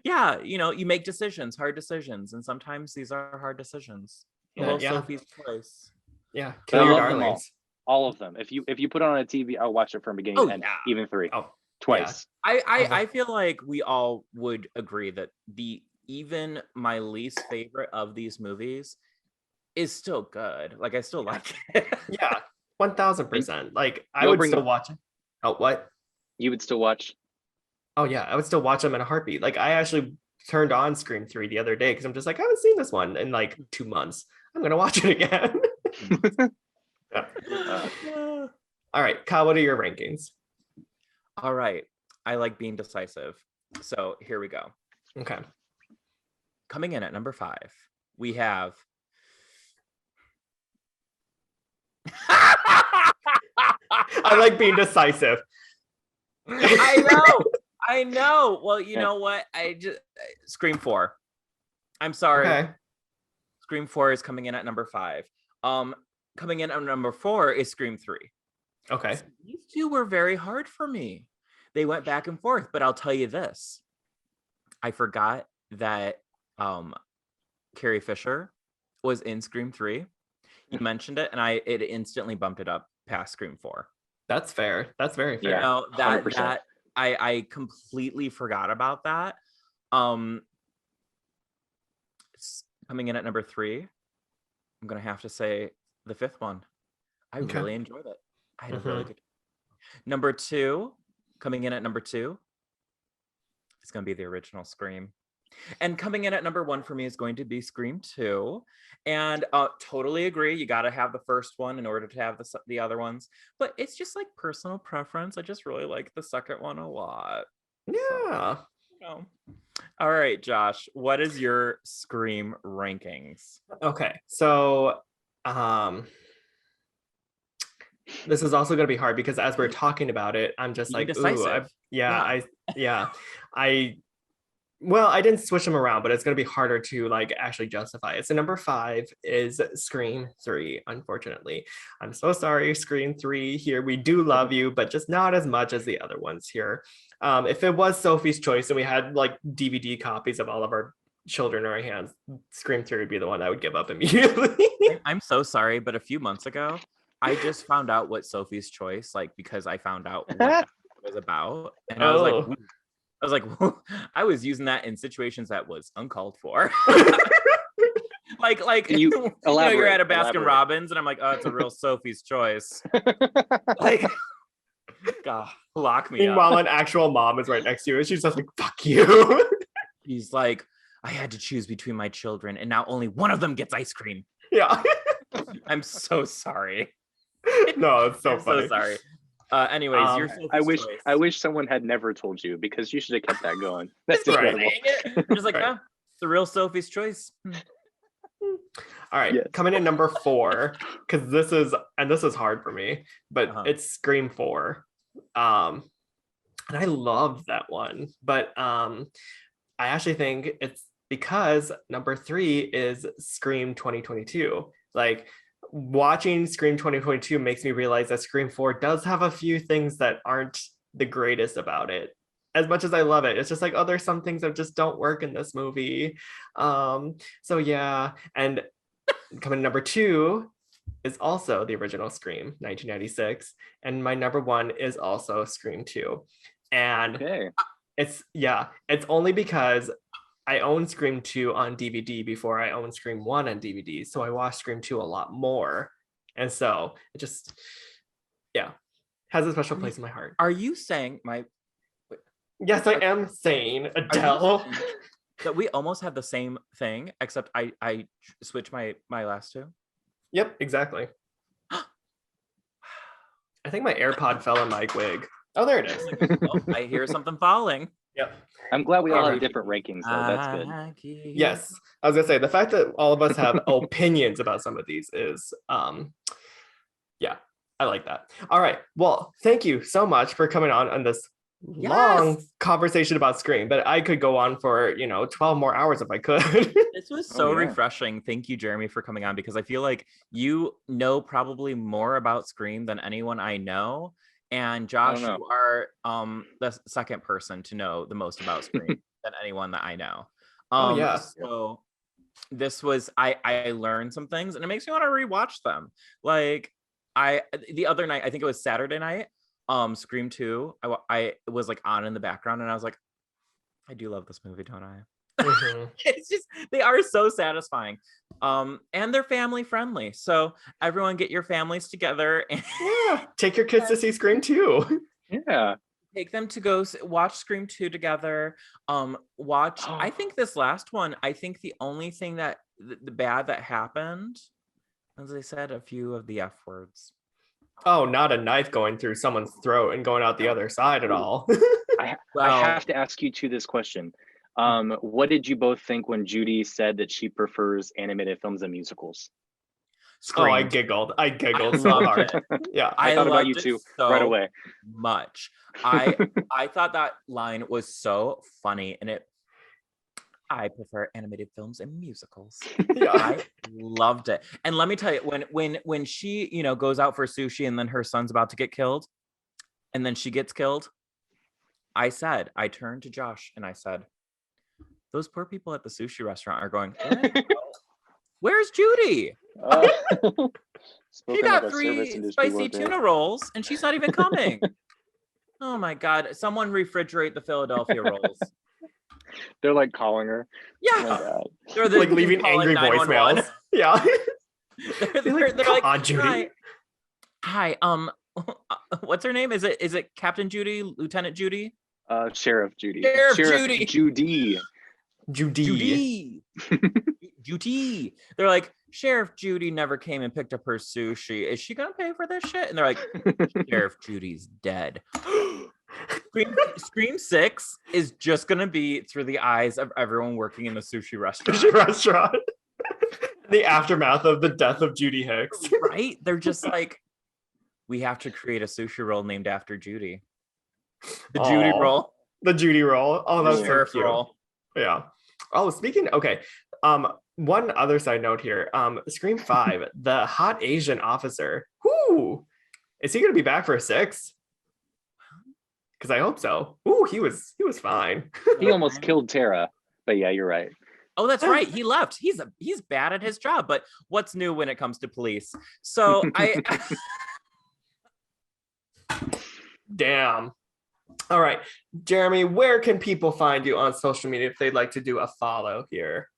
Yeah, you make decisions, hard decisions, and sometimes these are hard decisions. Sophie's choice. Yeah, kill your darlings. All of them. If you put it on a TV, I'll watch it from beginning to end, even 3, twice. Yeah. I feel like we all would agree that even my least favorite of these movies is still good. Like I still like it. Yeah, 1000%. Like I would still watch it. Oh, what? You would still watch? Oh yeah, I would still watch them in a heartbeat. Like I actually turned on Scream 3 the other day because I'm just like, I haven't seen this one in like 2 months. I'm gonna watch it again. All right, Kyle, what are your rankings? All right, I like being decisive. So here we go. Okay. Coming in at number 5, we have I like being decisive. I know. Well, you know what? Scream 4. I'm sorry. Okay. Scream 4 is coming in at number 5. Coming in at number 4 is Scream 3. Okay. So these two were very hard for me. They went back and forth, but I'll tell you this. I forgot that Carrie Fisher was in Scream 3. You mentioned it, and it instantly bumped it up past Scream 4. That's fair. That's very fair. That I completely forgot about that. It's coming in at number 3. I'm gonna have to say the 5th one. I really enjoyed it. I had a really good number 2. Coming in at number 2, it's gonna be the original Scream. And coming in at number 1 for me is going to be Scream 2. And totally agree. You got to have the first one in order to have the other ones. But it's just like personal preference. I just really like the second one a lot. Yeah. So, all right, Josh, what is your Scream rankings? Okay. So this is also going to be hard because as we're talking about it, I'm just like, ooh, Well, I didn't switch them around, but it's going to be harder to like actually justify it. So number 5 is Scream 3, unfortunately. I'm so sorry, Scream 3 here. We do love you, but just not as much as the other ones here. If it was Sophie's choice and we had like DVD copies of all of our children in our hands, Scream 3 would be the one I would give up immediately. I'm so sorry, but a few months ago, I just found out what Sophie's Choice, like, because I found out what that was about. And I was like, I was using that in situations that was uncalled for. like you're at a Baskin Robbins, and I'm like, oh, it's a real Sophie's Choice. Like, God, lock me up. Meanwhile, an actual mom is right next to you, and she's just like, fuck you. He's like, I had to choose between my children, and now only one of them gets ice cream. Yeah. I'm so sorry. No, it's so funny. So sorry. Anyways, your I wish someone had never told you, because you should have kept that going. That's right. I'm just like, it's the real Sophie's Choice. All right, coming in number 4, because this is hard for me, but it's Scream 4. And I love that one, but I actually think it's because number 3 is Scream 2022. Like, watching Scream 2022 makes me realize that Scream 4 does have a few things that aren't the greatest about it. As much as I love it, it's just like, there's some things that just don't work in this movie. So yeah, and coming to number 2 is also the original Scream, 1996, and my number 1 is also Scream 2. And it's only because I own Scream 2 on DVD before I own Scream 1 on DVD. So I watched Scream 2 a lot more And so it just, has a special place in my heart. Are you saying Yes, I am saying, Adele. That we almost had the same thing, except I switched my last two? Yep, exactly. I think my AirPod fell in my wig. Oh, there it is. Oh, I hear something falling. Yep. I'm glad we all have different rankings, though. That's good. Yes. I was going to say, the fact that all of us have opinions about some of these is, I like that. All right. Well, thank you so much for coming on this long conversation about Scream, but I could go on for 12 more hours if I could. This was so refreshing. Thank you, Jeremy, for coming on, because I feel like you know probably more about Scream than anyone I know, and Josh, you are the second person to know the most about Scream than anyone that I know. So this was I learned some things, and it makes me want to rewatch them. Like the other night, I think it was Saturday night, Scream 2, I was like on in the background, and I was like, I do love this movie, don't I? Mm-hmm. It's just, they are so satisfying, and they're family friendly, so everyone get your families together and take your kids to see Scream 2. Take them to go watch Scream 2 together. I think this last one, I think the only thing that the bad that happened, as I said, a few of the F words. Oh, not a knife going through someone's throat and going out the other side at all. I have to ask you this question. What did you both think when Judy said that she prefers animated films and musicals? Screamed. Oh, I giggled so hard. Yeah, I thought about you too right away. Much. I thought that line was so funny, and I prefer animated films and musicals. I loved it. And let me tell you, when she, goes out for sushi and then her son's about to get killed, and then she gets killed, I turned to Josh and I said, those poor people at the sushi restaurant are going, where's Judy? She got 3 spicy tuna rolls and she's not even coming. Oh my God. Someone refrigerate the Philadelphia rolls. They're like calling her. Yeah. Oh they're like leaving angry voicemails. Yeah. they're like, on, Judy. Hi. What's her name? Is it Captain Judy? Lieutenant Judy? Sheriff Judy. Judy. Judy. They're like, Sheriff Judy never came and picked up her sushi. Is she gonna pay for this shit? And they're like, Sheriff Judy's dead. Scream 6 is just gonna be through the eyes of everyone working in the sushi restaurant. The aftermath of the death of Judy Hicks. Right? They're just like, we have to create a sushi roll named after Judy. The Judy roll. The Judy roll. Oh, that's so cute. Roll. Yeah. Oh, okay. One other side note here. Scream 5, the hot Asian officer. Whoo! Is he gonna be back for 6? Because I hope so. Ooh, he was fine. He almost killed Tara, but yeah, you're right. Oh, that's right. He left. He's bad at his job, but what's new when it comes to police? So Damn. All right, Jeremy, where can people find you on social media if they'd like to do a follow here?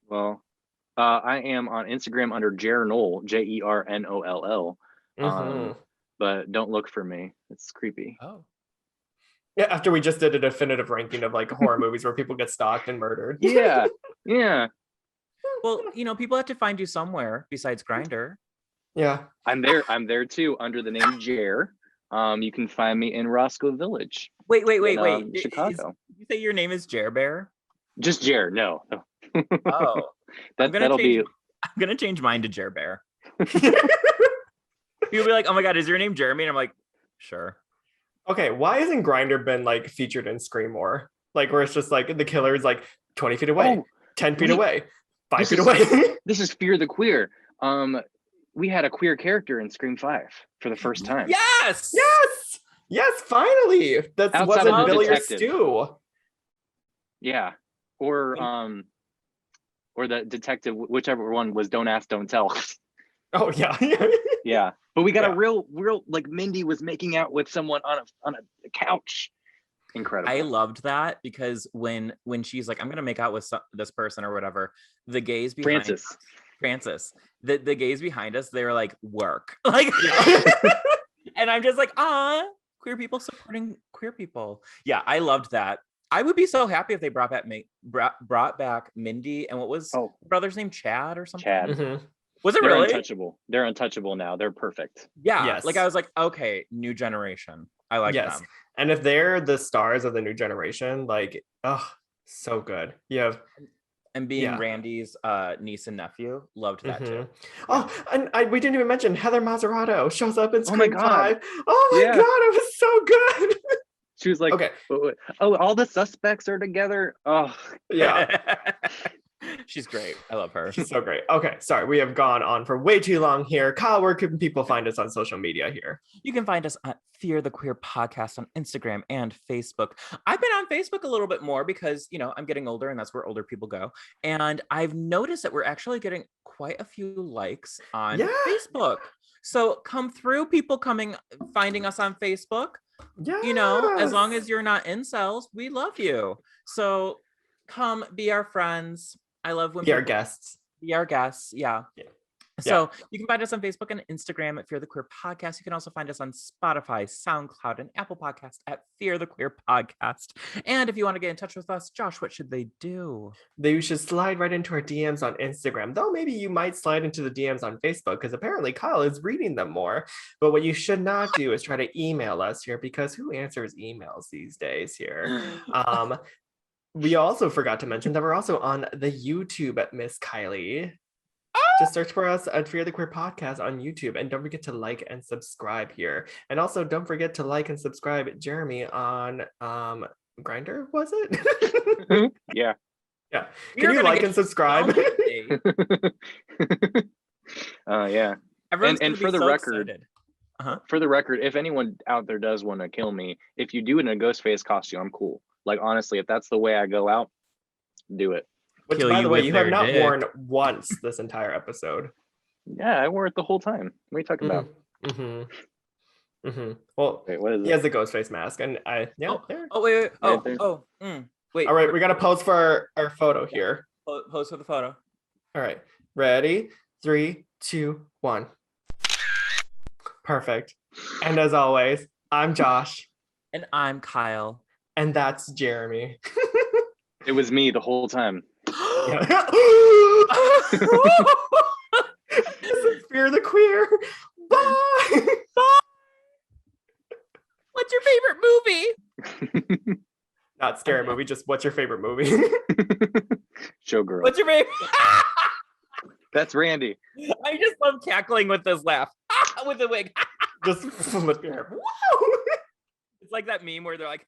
Well, I am on Instagram under Jer Noll, JERNOLL. But don't look for me. It's creepy. Oh. Yeah, after we just did a definitive ranking of like horror movies where people get stalked and murdered. Yeah. Well, people have to find you somewhere besides Grindr. Yeah. I'm there too, under the name Jer. You can find me in Roscoe Village. Wait. Chicago. You say your name is Jer Bear? Just Jer, no. Oh. I'm gonna change mine to Jer Bear. People be like, oh my God, is your name Jeremy? And I'm like, sure. Okay, why hasn't Grindr been like featured in Scream more? Like where it's just like the killer is like 20 feet away, 10 feet away, 5 feet away. This is Fear the Queer. We had a queer character in Scream 5 for the first time. Yes, finally. That wasn't Billy or Stu. Yeah. Or the detective, whichever one was Don't Ask, Don't Tell. Oh yeah. Yeah. But we got a real like Mindy was making out with someone on a couch. Incredible. I loved that because when she's like, I'm gonna make out with this person or whatever, the gaze behind Francis, the gays behind us, they were like, work. Like, and I'm just like, queer people supporting queer people. Yeah, I loved that. I would be so happy if they brought back Mindy and what was brother's name? Chad or something? Chad. Mm-hmm. Was it They're really? untouchable. They're untouchable now. They're perfect. Yeah. Yes. Like I was like, okay, new generation. I like them. And if they're the stars of the new generation, like, so good. And being Randy's niece and nephew, loved that too. Oh, and we didn't even mention Heather Mazzarato shows up in Scream 5. Oh my God, it was so good. She was like, okay. Oh, all the suspects are together. Oh, yeah. She's great. I love her. She's so great. Okay, sorry, we have gone on for way too long here. Kyle, where can people find us on social media here? You can find us at Fear the Queer Podcast on Instagram and Facebook. I've been on Facebook a little bit more because, I'm getting older and that's where older people go. And I've noticed that we're actually getting quite a few likes on Facebook. So come through, people finding us on Facebook. Yeah. As long as you're not incels, we love you. So come be our friends. I love when be our guests. Be our guests. Yeah. So you can find us on Facebook and Instagram at Fear the Queer Podcast. You can also find us on Spotify, SoundCloud, and Apple Podcast at Fear the Queer Podcast. And if you want to get in touch with us, Josh, what should they do? They should slide right into our DMs on Instagram. Though maybe you might slide into the DMs on Facebook because apparently Kyle is reading them more. But what you should not do is try to email us here because who answers emails these days here? We also forgot to mention that we're also on the YouTube at Miss Kylie. Just search for us at Fear the Queer Podcast on YouTube. And don't forget to like and subscribe here. And also don't forget to like and subscribe Jeremy on Grindr, was it? Yeah. Yeah. Can you like and subscribe? Yeah. And for the record, for the record, if anyone out there does want to kill me, if you do it in a ghost face costume, I'm cool. Like, honestly, if that's the way I go out, do it. Which, by the way, you have not worn once this entire episode. Yeah, I wore it the whole time. What are you talking about? Well, wait, what is he has the ghost face mask, and wait. Wait. All right, we got to pose for our photo here. Pose for the photo. All right, ready? 3, 2, 1. Perfect. And as always, I'm Josh. And I'm Kyle. And that's Jeremy. It was me the whole time. This is Fear the Queer. Bye. Bye. What's your favorite movie? Not scary movie, just what's your favorite movie? Showgirl. What's your favorite? That's Randy. I just love cackling with this laugh. With the wig. Just flip your hair. It's like that meme where they're like